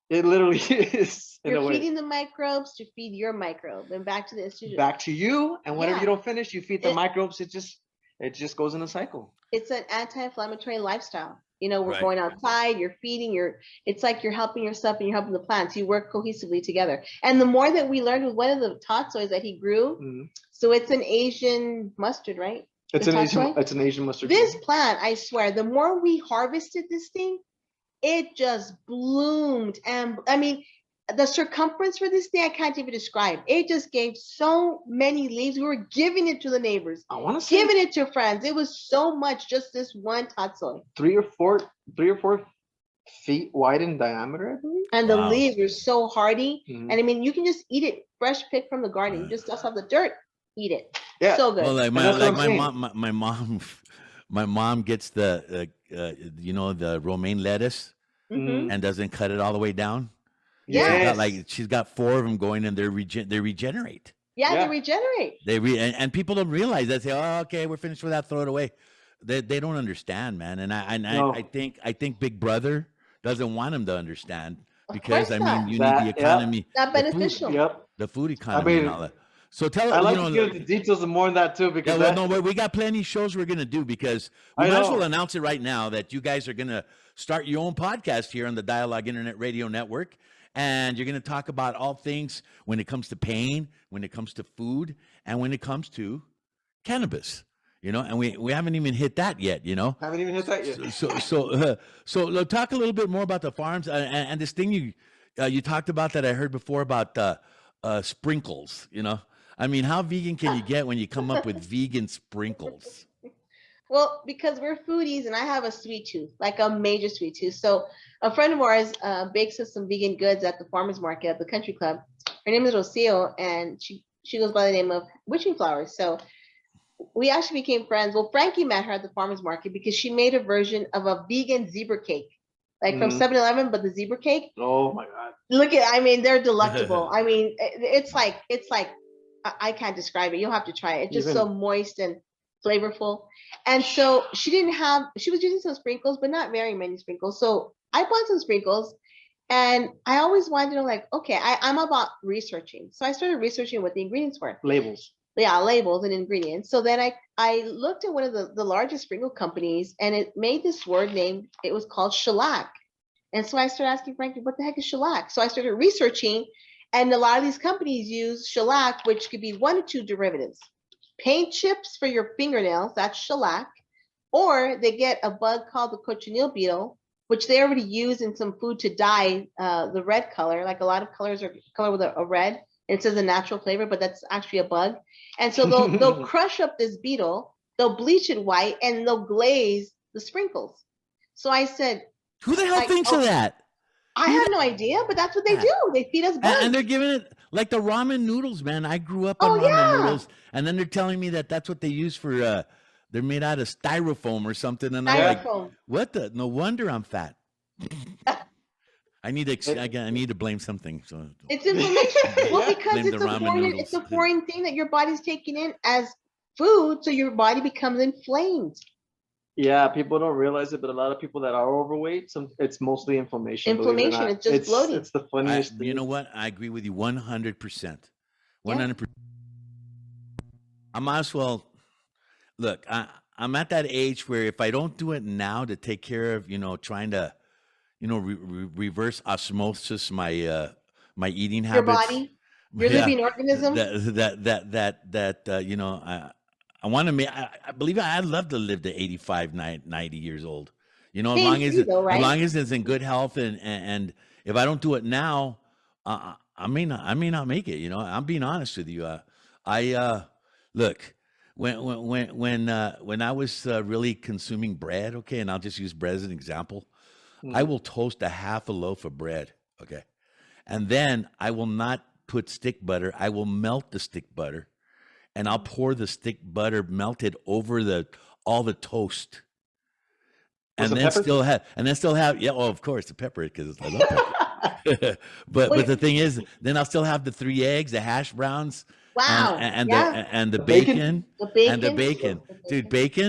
It literally is. You're feeding the microbes to feed your microbe, and back to the institution. Back to you, and whatever you don't finish, you feed the microbes. It just goes in a cycle. It's an anti-inflammatory lifestyle. We're going outside. You're feeding. It's like you're helping yourself and you're helping the plants. You work cohesively together. And the more that we learned with one of the tatsois that he grew, so it's an Asian mustard, right? It's an Asian mustard. This plant, I swear, the more we harvested this thing, it just bloomed. And I mean, the circumference for this thing, I can't even describe. It just gave so many leaves. We were giving it to the neighbors. I want to say giving it to friends. It was so much, just this one tatsoi. 3 or 4 feet wide in diameter, I believe. And the leaves were so hardy. Mhm. And I mean, you can just eat it fresh picked from the garden. You just dust off the dirt, eat it. Yeah. So good. Well, like that's what my I'm mom, my mom gets the the romaine lettuce Mhm. and doesn't cut it all the way down. Yeah. She's got 4 of them going, and they regenerate. Yeah, Yeah. they regenerate. And people don't realize that. Say, oh, okay, we're finished with that, throw it away. They don't understand, man. And No. I think Big Brother doesn't want them to understand, because course I not. mean, you That- need the economy, Not the food- beneficial. Yep. the food economy, mean, and all that. So tell I like you to know, get into details and more on that too, because we got plenty of shows we're gonna do, because we I might as well know. announce it right now that you guys are gonna start your own podcast here on the Dialogue Internet Radio Network, and you're gonna talk about all things when it comes to pain, when it comes to food, and when it comes to cannabis. And we haven't even hit that yet. haven't even hit that yet. So talk a little bit more about the farms, and this thing you talked about that I heard before about sprinkles. I mean, how vegan can you get when you come up with vegan sprinkles? Well, because we're foodies and I have a sweet tooth, like a major sweet tooth. So a friend of ours bakes us some vegan goods at the farmer's market at the country club. Her name is Rocio, and she goes by the name of Witching Flowers. So we actually became friends. Well, Frankie met her at the farmer's market because she made a version of a vegan zebra cake, like from 7-Eleven, but the zebra cake. Oh my God. I mean, they're delectable. I mean, it's like I can't describe it. You'll have to try it. It's just so moist and flavorful. And so she was using some sprinkles, but not very many sprinkles. So I bought some sprinkles, and I always wanted to know, like, okay, I'm about researching. So I started researching what the ingredients were. Labels. Yeah, labels and ingredients. So then I looked at one of the largest sprinkle companies, and it made this word name. It was called shellac. And so I started asking Frankie, what the heck is shellac? So I started researching, and a lot of these companies use shellac, which could be 1 or 2 derivatives. Paint chips for your fingernails, that's shellac. Or they get a bug called the cochineal beetle, which they already use in some food to dye the red color. Like a lot of colors are colored with a red. It says a natural flavor, but that's actually a bug. And so they'll crush up this beetle, they'll bleach it white, and they'll glaze the sprinkles. So I said, who the hell thinks of that? I have no idea, but that's what they do. They feed us bugs. And they're giving it like the ramen noodles, man. I grew up on ramen noodles, and then they're telling me that that's what they use for. They're made out of styrofoam or something, and I'm like, what the? No wonder I'm fat. I need to blame something. So it's inflammation. Well, because Blame it's a foreign thing that your body's taking in as food, so your body becomes inflamed. Yeah, people don't realize it, but a lot of people that are overweight, it's mostly inflammation. Inflammation, it's just bloating. It's the funniest thing. You know what? I agree with you 100%. 100%. I might as well look. I'm at that age where if I don't do it now to take care of, trying to, reverse osmosis my my eating habits. Your body, your living organism. I want to make. I believe I'd love to live to 85, 90 years old. As Same long as for you, though, right? as long as it's in good health, and if I don't do it now, I may not make it. I'm being honest with you. Look, when I was really consuming bread, okay, and I'll just use bread as an example. I Mhm. will toast a half a loaf of bread, okay, and then I will not put stick butter. I will melt the stick butter, and I'll pour the stick butter melted over the all the toast, With and some then pepper. still have yeah, oh, of course, the pepper because I love pepper. But Wait, the thing is, then I'll still have the 3 eggs, the hash browns, and wow. and the Yeah. and the The bacon. bacon The and the bacon. bacon, The dude. bacon.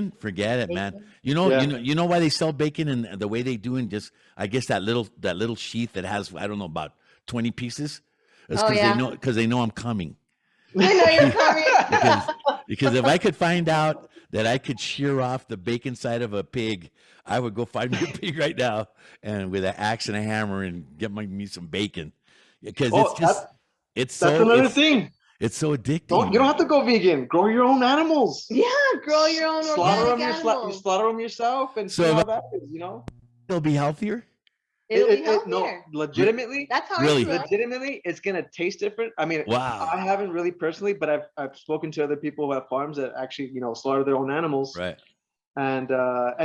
Bacon, forget it, man. Bacon. Yeah. You know why they sell bacon and the way they do, and just I guess that little sheath that has I don't know about 20 pieces. It's Oh yeah. because they know I'm coming. They know you're coming. because because if I could find out that I could shear off the bacon side of a pig, I would go find me a pig right now and with an axe and a hammer and get me some bacon because it's Oh, just it's that's so another thing. it's so You addicting, don't man. have to go vegan. Grow your own animals. Yeah, grow your own Slaughter organic them you animals. slaughter them yourself and see So if how that is. You know. it'll be healthier, It'll be No, healthier. legitimately, That's how I really. grew up. legitimately, it's gonna taste different. I mean, Wow. I haven't really personally, but I've spoken to other people who have farms that actually slaughter their own animals, Right. and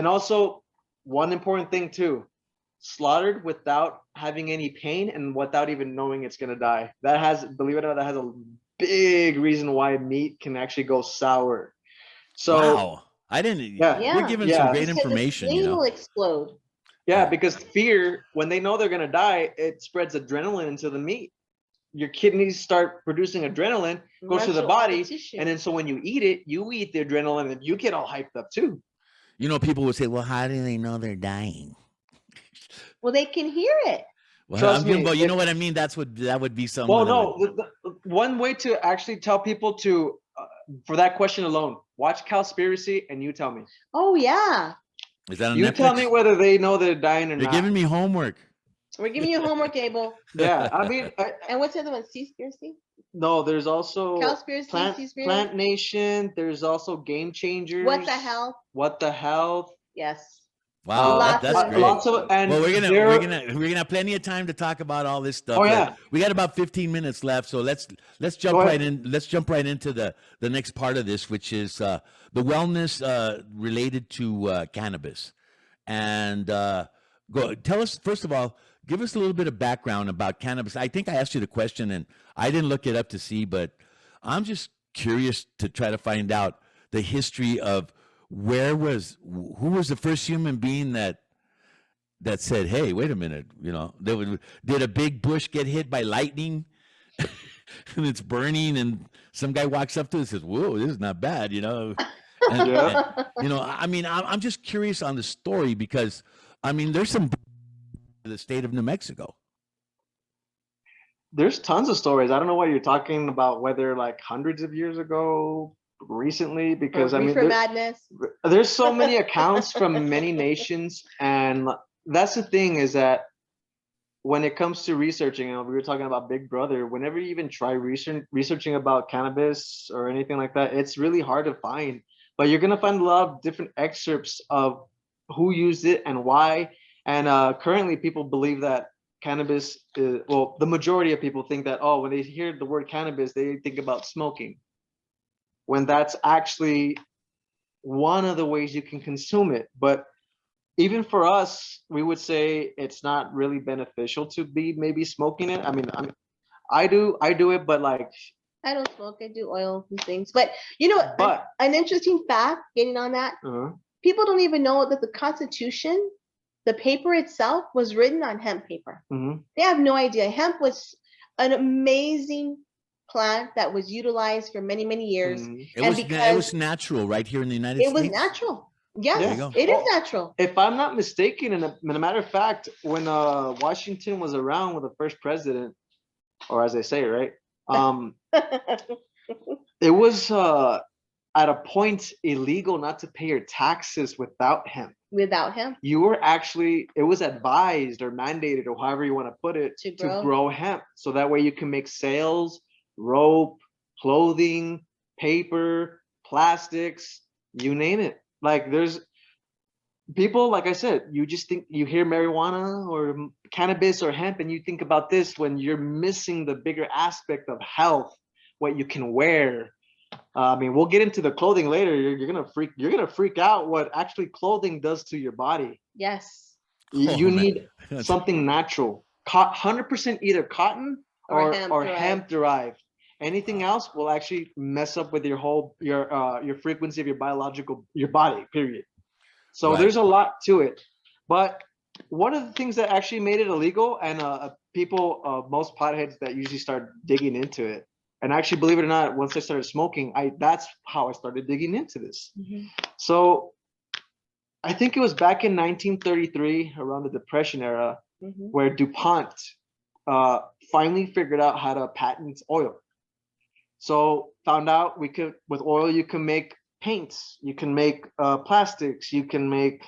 also one important thing too, slaughtered without having any pain and without even knowing it's gonna die. That has, believe it or not, that has a big reason why meat can actually go sour. So Wow. I didn't. yeah, You're Yeah. giving some yeah, great Because the information, spleen will explode. yeah, because fear, when they know they're gonna die, it spreads adrenaline into the meat. Your kidneys start producing adrenaline, goes to Rush the to all the body, tissue. and then so when you eat the adrenaline and you get all hyped up too. People would say, "Well, how do they know they're dying?" Well, they can hear it. Well, Trust me. but you know what I mean. That would be Well, someone that would. no, one way to actually tell people to, for that question alone, watch Cowspiracy and you tell me. Oh yeah. Is that on You tell me Netflix? whether they know they're dying or You're not. giving me homework. We're giving you homework, Abel. Yeah, I mean, And what's the other one? Seaspiracy? no, there's also Cowspiracy, Plant Seaspiracy? Plant Nation. There's also Game Changers. What the hell? What the health? Yes. Wow, Lots that's of great. Lots of, information. and Well, there. we're gonna have plenty of time to talk about all this stuff. Oh yeah, We got about 15 minutes left, so let's go jump right ahead. in. Let's jump right into the next part of this, which is the wellness related to cannabis. And tell us first of all, give us a little bit of background about cannabis. I think I asked you the question, and I didn't look it up to see, but I'm just curious to try to find out the history of who was the first human being that said, "Hey, wait a minute, did a big bush get hit by lightning and it's burning?" And some guy walks up to it and says, "Whoa, this is not bad," And, Yeah. I mean, I'm just curious on the story because, I mean, there's some the state of New Mexico. There's tons of stories. I don't know what you're talking about, whether like hundreds of years ago, recently, because I mean, Reefer madness. there's so many accounts from many nations, and that's the thing is that when it comes to researching, we were talking about Big Brother. Whenever you even try researching about cannabis or anything like that, it's really hard to find. But you're gonna find a lot of different excerpts of who used it and why. And currently, people believe that cannabis is, well, the majority of people think that, oh, when they hear the word cannabis, they think about smoking, when that's actually one of the ways you can consume it. But even for us, we would say it's not really beneficial to be maybe smoking it. I mean, I do it, but like, I don't smoke. I do oil and things. But you know, but an interesting fact, getting on that, people don't even know that the Constitution, the paper itself, was written on hemp paper. They have no idea. Hemp was an amazing plant that was utilized for many, many years. It was natural right here in the United States. It was natural. Yes, There you go. it is natural. If I'm not mistaken, and a matter of fact, when Washington was around with the first president, or as they say, right, it was at a point illegal not to pay your taxes without hemp. Without hemp, You were actually, it was advised or mandated, or however you want to put it, To to grow. grow hemp, so that way you can make sails, rope, clothing, paper, plastics, you name it. Like, there's people, like I said, you just think, you hear marijuana or cannabis or hemp and you think about this, when you're missing the bigger aspect of health, what you can wear, I mean, we'll get into the clothing later. You're gonna freak out what actually clothing does to your body. Yes. You Oh man. need something natural, 100% either cotton Or or hemp hemp derived. Anything else will actually mess up with your frequency of your body. Period. So Right. there's a lot to it, but one of the things that actually made it illegal, and most potheads that usually start digging into it, and actually, believe it or not, once I started smoking, that's how I started digging into this. Mhm. So I think it was back in 1933, around the Depression era, Mhm. where DuPont finally figured out how to patent oil. So found out with oil, you can make paints, you can make plastics, you can make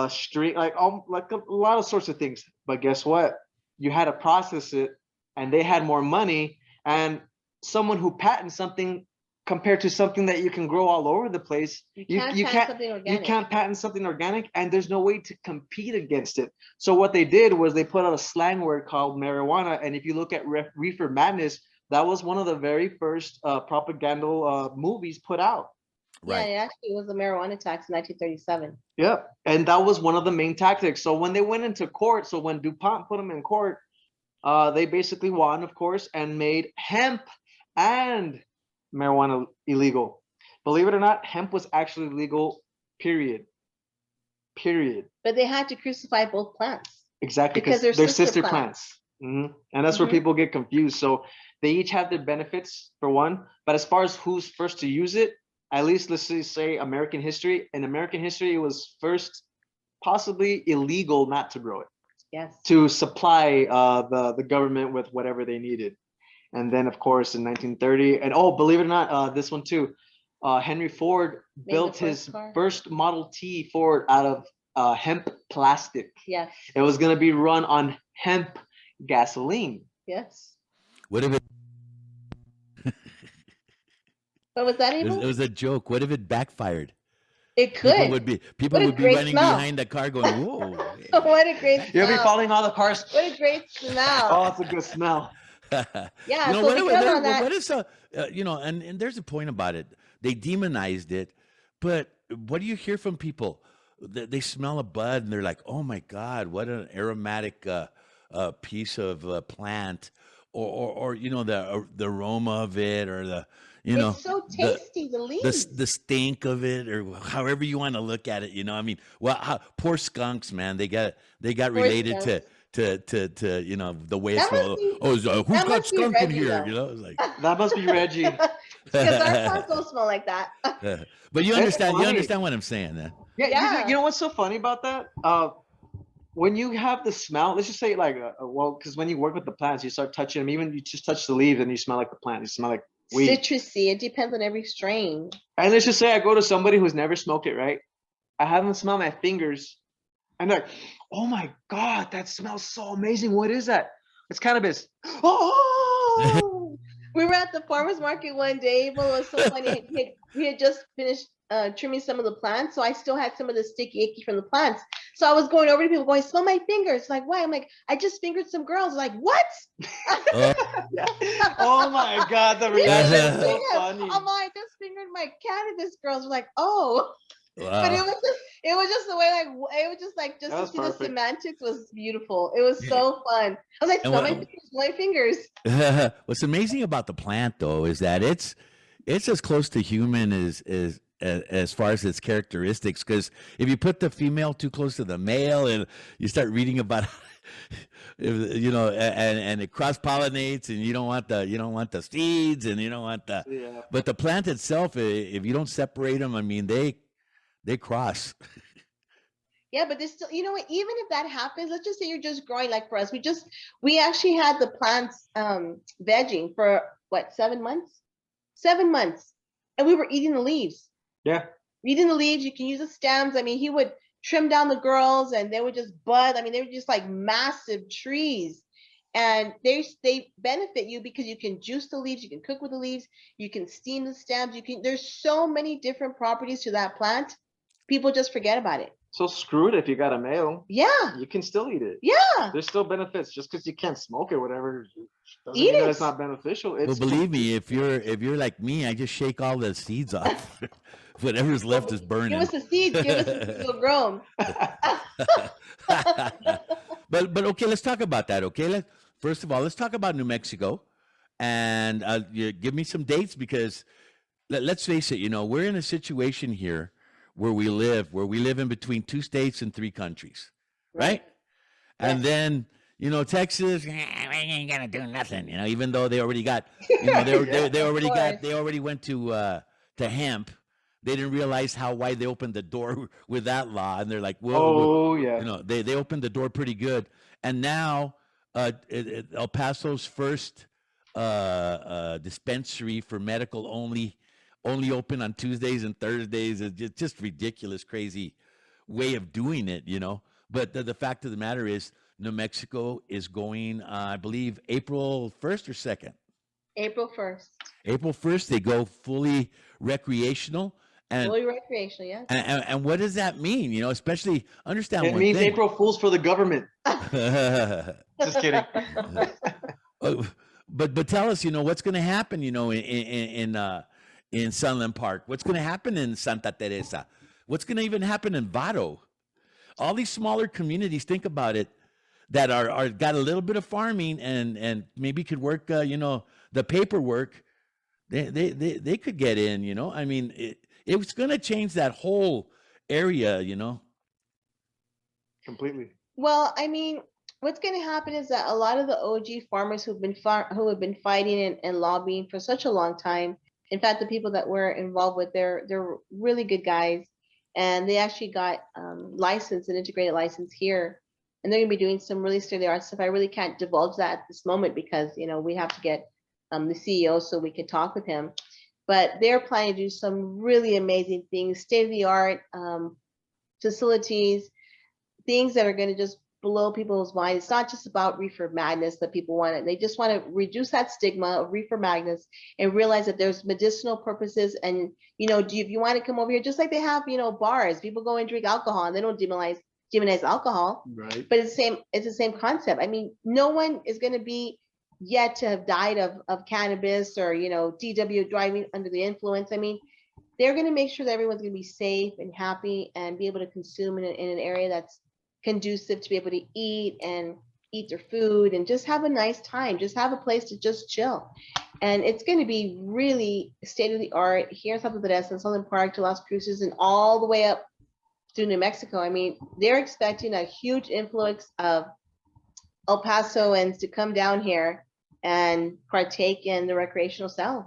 string, like a lot of sorts of things. But guess what? You had to process it, and they had more money. And someone who patents something compared to something that you can grow all over the place, You can't something you organic. can't patent something organic, and there's no way to compete against it. So what they did was they put out a slang word called marijuana. And if you look at Reefer Madness, that was one of the very first propaganda movies put out. Yeah, Right. it actually was a marijuana tax in 1937. Yep. And that was one of the main tactics. So when they went into court, so when DuPont put them in court, they basically won, of course, and made hemp and marijuana illegal. Believe it or not, hemp was actually legal, period. Period. But they had to crucify both plants. Exactly, Because because they're they're sister sister plants. And that's where Mhm. people get confused. So they each have their benefits, for one. But as far as who's first to use it, at least let's say American history. In American history, it was first possibly illegal not to grow it, Yes. to supply the government with whatever they needed. And then, of course, in 1930, and oh, believe it or not, this one too, Henry Ford Made built the his first car. first Model T Ford out of hemp plastic. Yes. It was going to be run on hemp gasoline. Yes. What if But was that it able? was a joke? What if it backfired? It People could. would be What a great running smell. behind the car going, "Whoa!" What a great You'll be smell. following all the cars. What a great smell. Oh, it's a good smell. Yeah, You know so because on that, what is you know, and there's a point about it. They demonized it, but what do you hear from people? They smell a bud and they're like, "Oh my God, what an aromatic piece of plant," or you know the aroma of it, or you know it's so the tasty, the leaves. the stink of it, or however you want to look at it. You know, I mean, well, poor skunks, man. They got Poor related skunks. to you know the way it That must smells. be Oh, who's that got must be skunk in Reggie here? though. You know, it's like. That must be Reggie. Because our plants don't smell like that. But you It's understand. You funny. understand what I'm saying, man. Yeah, Yeah. you know what's so funny about that? When you have the smell, let's just say like, well, because when you work with the plants, you start touching them. Even you just touch the leaves and you smell like the plant. You smell like weed. Citrusy. It depends on every strain. And let's just say I go to somebody who's never smoked it, right? I have them smell my fingers, and they're like, "Oh my God, that smells so amazing! What is that?" It's cannabis. Oh, We were at the farmer's market one day. Well, it was so funny. We had just finished trimming some of the plants, so I still had some of the sticky icky from the plants. So I was going over to people going, "Smell my fingers." Like, why? I'm like, I just fingered some girls. Like, what? Oh, yeah. Oh my God, the You didn't reaction even is see so it. funny. I'm like, just fingered my cannabis girls. We're like, oh. But wow. it was just the way, like, it was just like, just That to was see perfect. the semantics was beautiful. It was so fun. I was like, And smell my fingers. what's amazing about the plant, though, is that it's as close to human as far as its characteristics. Because if you put the female too close to the male, and you start reading about, you know, and it cross pollinates, and you don't want the seeds, and you don't want the. Yeah. But the plant itself, if you don't separate them, I mean, they cross. Yeah, but there's still, you know what, even if that happens, let's just say you're just growing, like for us, we actually had the plants vegging for what, 7 months? 7 months. And we were eating the leaves. Yeah. Eating the leaves, you can use the stems. I mean, he would trim down the girls and they would just bud. I mean, they were just like massive trees. And they benefit you because you can juice the leaves, you can cook with the leaves, you can steam the stems, there's so many different properties to that plant. people just forget about it. So screw it if you got a male. Yeah, You can still eat it. yeah, There's still benefits. Just because you can't smoke it, whatever, doesn't eat mean that it. it's not beneficial. Well, It's believe me, if you're like me, I just shake all the seeds off. Whatever's left is Give burning. us the seeds. Give us the seeds grown. But okay, let's talk about that. Okay, first of all, let's talk about New Mexico, and you give me some dates because let's face it. You know, we're in a situation here where we live in between two states and three countries, right? And Yes. then Texas, we ain't gonna do nothing. Even though they already got, they already went to hemp. They didn't realize how wide they opened the door with that law, and they're like, well, Oh yeah. they opened the door pretty good. And now El Paso's first dispensary for medical only open on Tuesdays and Thursdays. Is just ridiculous, crazy way of doing it, But the fact of the matter is, New Mexico is going, I believe, April 1st or 2nd. April 1st. April 1st, they go fully recreational. Fully recreational, yes. And what does that mean? Especially understand It one means thing. April Fools for the government. Just kidding. But tell us, what's going to happen, in Sunland Park? What's going to happen in Santa Teresa? What's going to even happen in Vado? All these smaller communities, think about it, that are got a little bit of farming and maybe could work, the paperwork. They could get in, I mean, it's going to change that whole area, Completely. Well, I mean, what's going to happen is that a lot of the OG farmers who have been fighting and lobbying for such a long time. In fact, the people that we're involved with, they're really good guys, and they actually got an integrated license here, and they're going to be doing some really state-of-the-art stuff. I really can't divulge that at this moment because we have to get the CEO so we can talk with him. But they're planning to do some really amazing things, state-of-the-art facilities, things that are going to just blow people's minds. It's not just about reefer madness that people want it. They just want to reduce that stigma of reefer madness and realize that there's medicinal purposes. And, if you want to come over here, just like they have, bars, people go and drink alcohol and they don't demonize alcohol. Right. But it's the same concept. I mean, no one is going to be yet to have died of cannabis or, DW driving under the influence. I mean, they're going to make sure that everyone's going to be safe and happy and be able to consume in an area that's conducive to be able to eat their food and just have a nice time, just have a place to just chill. And it's going to be really state of the art here in Santa Teresa, Southern Park to Las Cruces and all the way up to New Mexico. I mean, they're expecting a huge influx of El Pasoans to come down here and partake in the recreational South.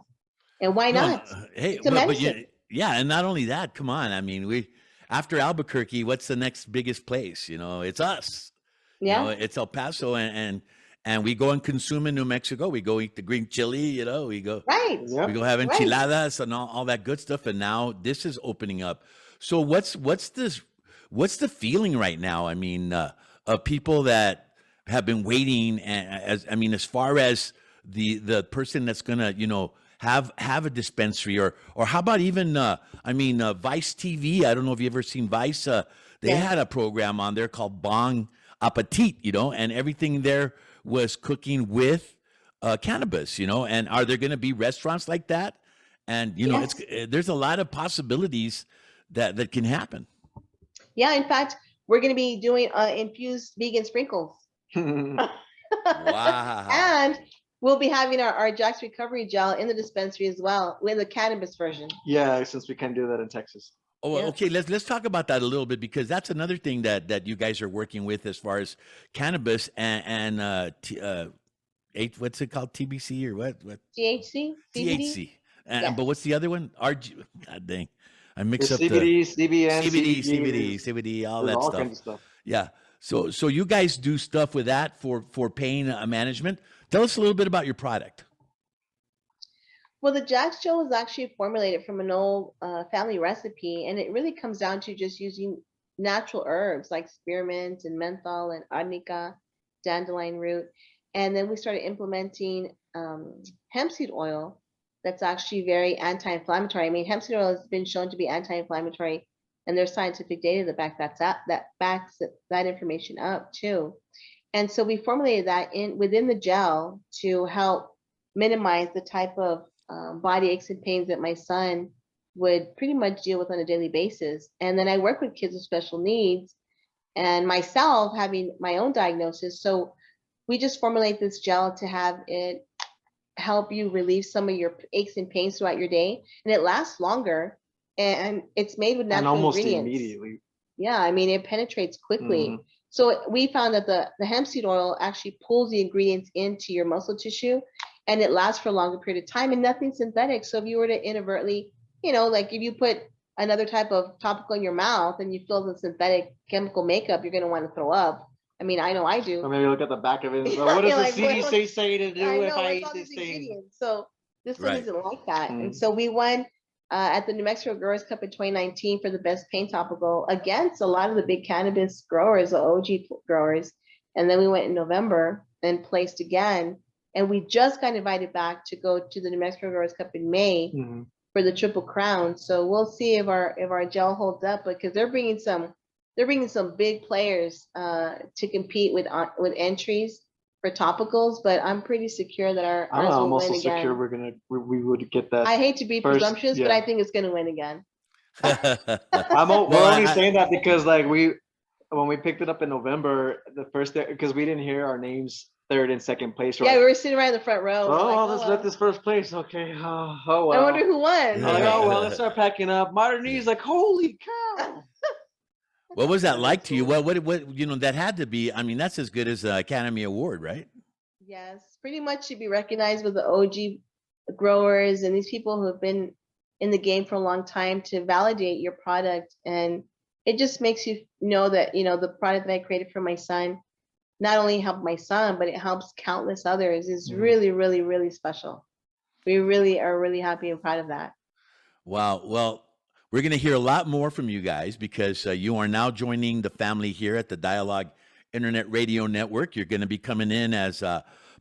And why not? Hey, It's a medicine. yeah, and not only that, come on. I mean, after Albuquerque, what's the next biggest place? It's us. Yeah. It's El Paso, and we go and consume in New Mexico. We go eat the green chili. We go Right. Yep. we go have enchiladas and all that good stuff. And now this is opening up. So what's the feeling right now? I mean, of people that have been waiting, and as far as the person that's gonna have a dispensary, or how about even Vice TV? I don't know if you ever seen Vice. They had a program on there called Bong Appetit, and everything there was cooking with cannabis, and are there going to be restaurants like that? And Yes. there's a lot of possibilities that can happen. Yeah. In fact, we're going to be doing infused vegan sprinkles. Wow. And we'll be having our Jack's Recovery Gel in the dispensary as well with a cannabis version. Yeah, since we can't do that in Texas. Oh, Yeah. okay. Let's talk about that a little bit, because that's another thing that you guys are working with as far as cannabis and what's it called? TBC or what? THC? CBD? THC. Yeah. But what's the other one? RG. God dang, I mix There's up CBD, CBN, CBD, CBG, CBD, all there's that all stuff. kinds of stuff. Yeah. So you guys do stuff with that for pain management. Tell us a little bit about your product. Well, the Jack's Gel was actually formulated from an old family recipe, and it really comes down to just using natural herbs like spearmint and menthol and arnica, dandelion root. And then we started implementing hemp seed oil that's actually very anti-inflammatory. I mean, hemp seed oil has been shown to be anti-inflammatory and there's scientific data that backs that information up too. And so we formulated that within the gel to help minimize the type of body aches and pains that my son would pretty much deal with on a daily basis. And then I work with kids with special needs and myself having my own diagnosis. So we just formulate this gel to have it help you relieve some of your aches and pains throughout your day. And it lasts longer and it's made with natural almost ingredients. Immediately. Yeah, I mean, it penetrates quickly. So we found that the hemp seed oil actually pulls the ingredients into your muscle tissue and it lasts for a longer period of time and nothing synthetic. So if you were to inadvertently, like if you put another type of topical in your mouth and you fill the synthetic chemical makeup, you're going to want to throw up. I mean, I know I do. Or maybe look at the back of it. What does the CDC say to do if I eat this thing? So this one isn't like that. And so we won at the New Mexico Growers Cup in 2019 for the best paint topical against a lot of the big cannabis growers, the OG growers. And then we went in November and placed again. And we just got invited back to go to the New Mexico Growers Cup in May for the Triple Crown. So we'll see if our gel holds up, because they're bringing some big players to compete with entries for topicals. But I'm pretty secure that ours I'm will also win again. secure we would get that. I hate to be presumptuous, but I think it's going to win again. We're only saying that because like when we picked it up in November, the first day, because we didn't hear our names third and second place. Right? Yeah, we were sitting right in the front row. Let's let this first place. Okay. Oh well. I wonder who won. Oh well, let's start packing up. Modern Knees, like, holy cow. What was that like to you? What that had to be, I mean, that's as good as an Academy Award, right? Yes, pretty much to be recognized with the OG growers and these people who have been in the game for a long time to validate your product. And it just makes you know that, the product that I created for my son not only helped my son, but it helps countless others. Is really, really, really special. We really are really happy and proud of that. Wow. Well, we're going to hear a lot more from you guys because you are now joining the family here at the Dialogue Internet Radio Network. You're going to be coming in as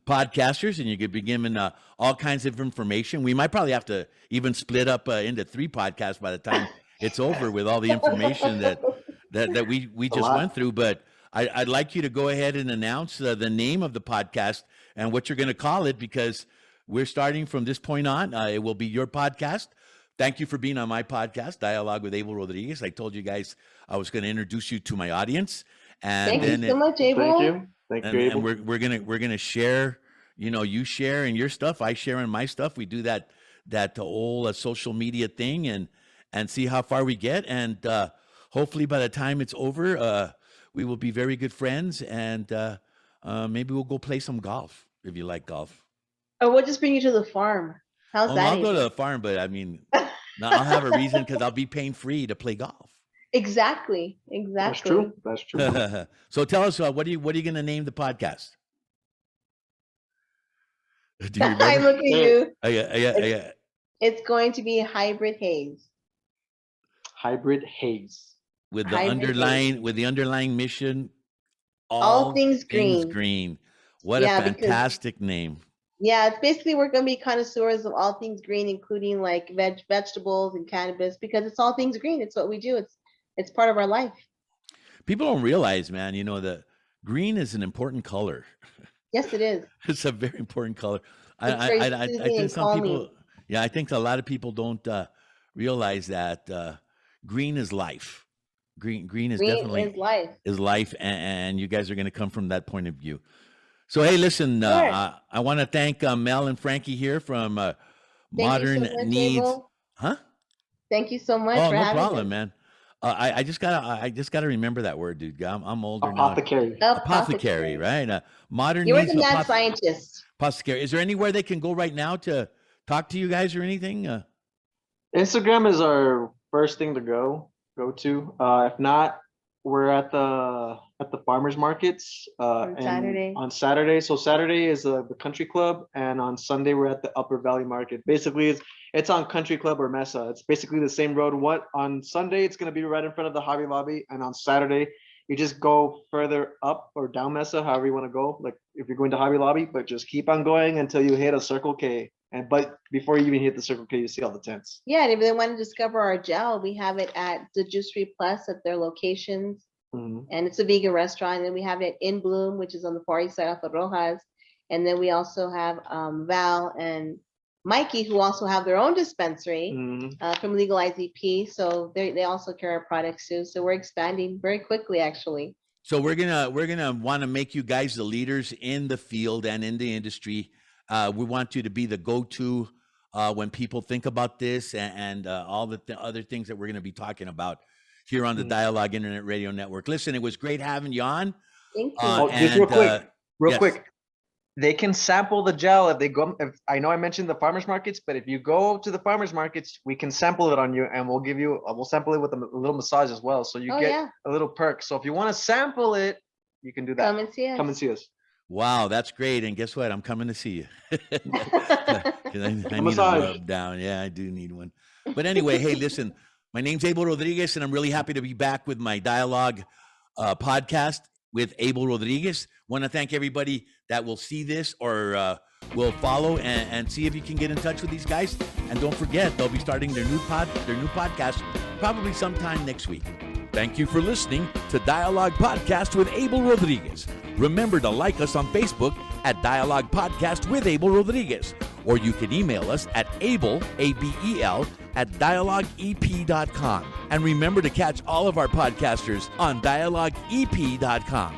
podcasters, and you're going to be given all kinds of information. We might probably have to even split up into 3 podcasts by the time it's over with all the information that we just went through. But I'd like you to go ahead and announce the name of the podcast and what you're going to call it, because we're starting from this point on. It will be your podcast. Thank you for being on my podcast, Dialogue with Abel Rodriguez. I told you guys I was going to introduce you to my audience. And Thank you so much, Abel. Thank you, Abel. And we're gonna share. You share in your stuff, I share in my stuff. We do that old social media thing and see how far we get. And hopefully, by the time it's over, we will be very good friends. And maybe we'll go play some golf if you like golf. Or we'll just bring you to the farm. How's that? I'll go to the farm, but I mean, I'll have a reason because I'll be paying free to play golf. Exactly. That's true. So tell us, what are you going to name the podcast? Do you remember? I look at you. Yeah. It's going to be Hybrid Haze. Hybrid Haze. With the underlying mission, all things green. What a fantastic name. Yeah, it's basically we're going to be connoisseurs of all things green, including like vegetables and cannabis, because it's all things green. It's what we do. It's part of our life. People don't realize, man, that green is an important color. Yes, it is. It's a very important color. I think some people, I think a lot of people don't realize that green is life. Green is definitely life, and you guys are going to come from that point of view. So, hey, listen, I want to thank Mel and Frankie here from Modern Kneads. Abel. Huh? Thank you so much for having me. No problem, man. I just gotta remember that word, dude. I'm older Apothecary. now. Apothecary, right? Modern. You're the mad scientist. Apothecary. Is there anywhere they can go right now to talk to you guys or anything? Instagram is our first thing to go to. If not, we're at the farmers markets on Saturday. So Saturday is the country club, and on Sunday we're at the Upper Valley Market. Basically, it's on Country Club or Mesa. It's basically the same road. On Sunday it's going to be right in front of the Hobby Lobby, and on Saturday you just go further up or down Mesa, however you want to go. Like if you're going to Hobby Lobby, but just keep on going until you hit a Circle K, But before you even hit the Circle K, you see all the tents. Yeah, and if they want to discover our gel, we have it at the Juicery Plus at their locations. Mhm. And it's a vegan restaurant. And we have it in Bloom, which is on the far east side off of Rojas. And then we also have Val and Mikey, who also have their own dispensary Mhm. from Legalize EP. So they also carry our products too. So we're expanding very quickly, actually. So we're gonna want to make you guys the leaders in the field and in the industry. We want you to be the go-to when people think about this and all the other things that we're going to be talking about here on the Mhm. Dialogue Internet Radio Network. Listen, it was great having you on. Thank you. Oh, just real quick, yes. quick. They can sample the gel if they go. If I know I mentioned the farmers markets, but if you go to the farmers markets, we can sample it on you, and we'll sample it with a little massage as well, so you Oh, get yeah. a little perk. So if you want to sample it, you can do that. Come and see us. Come and see us. Wow, that's great. And guess what? I'm coming to see you. 'Cause I need a massage. rub down. Yeah, I do need one. But anyway, hey, listen, my name's Abel Rodriguez, and I'm really happy to be back with my Dialogue podcast with Abel Rodriguez. Want to thank everybody that will see this or will follow and see if you can get in touch with these guys. And don't forget, they'll be starting their new podcast probably sometime next week. Thank you for listening to Dialogue Podcast with Abel Rodriguez. Remember to like us on Facebook at Dialogue Podcast with Abel Rodriguez, or you can email us at Abel, ABEL, at dialogueep.com. And remember to catch all of our podcasters on dialogueep.com.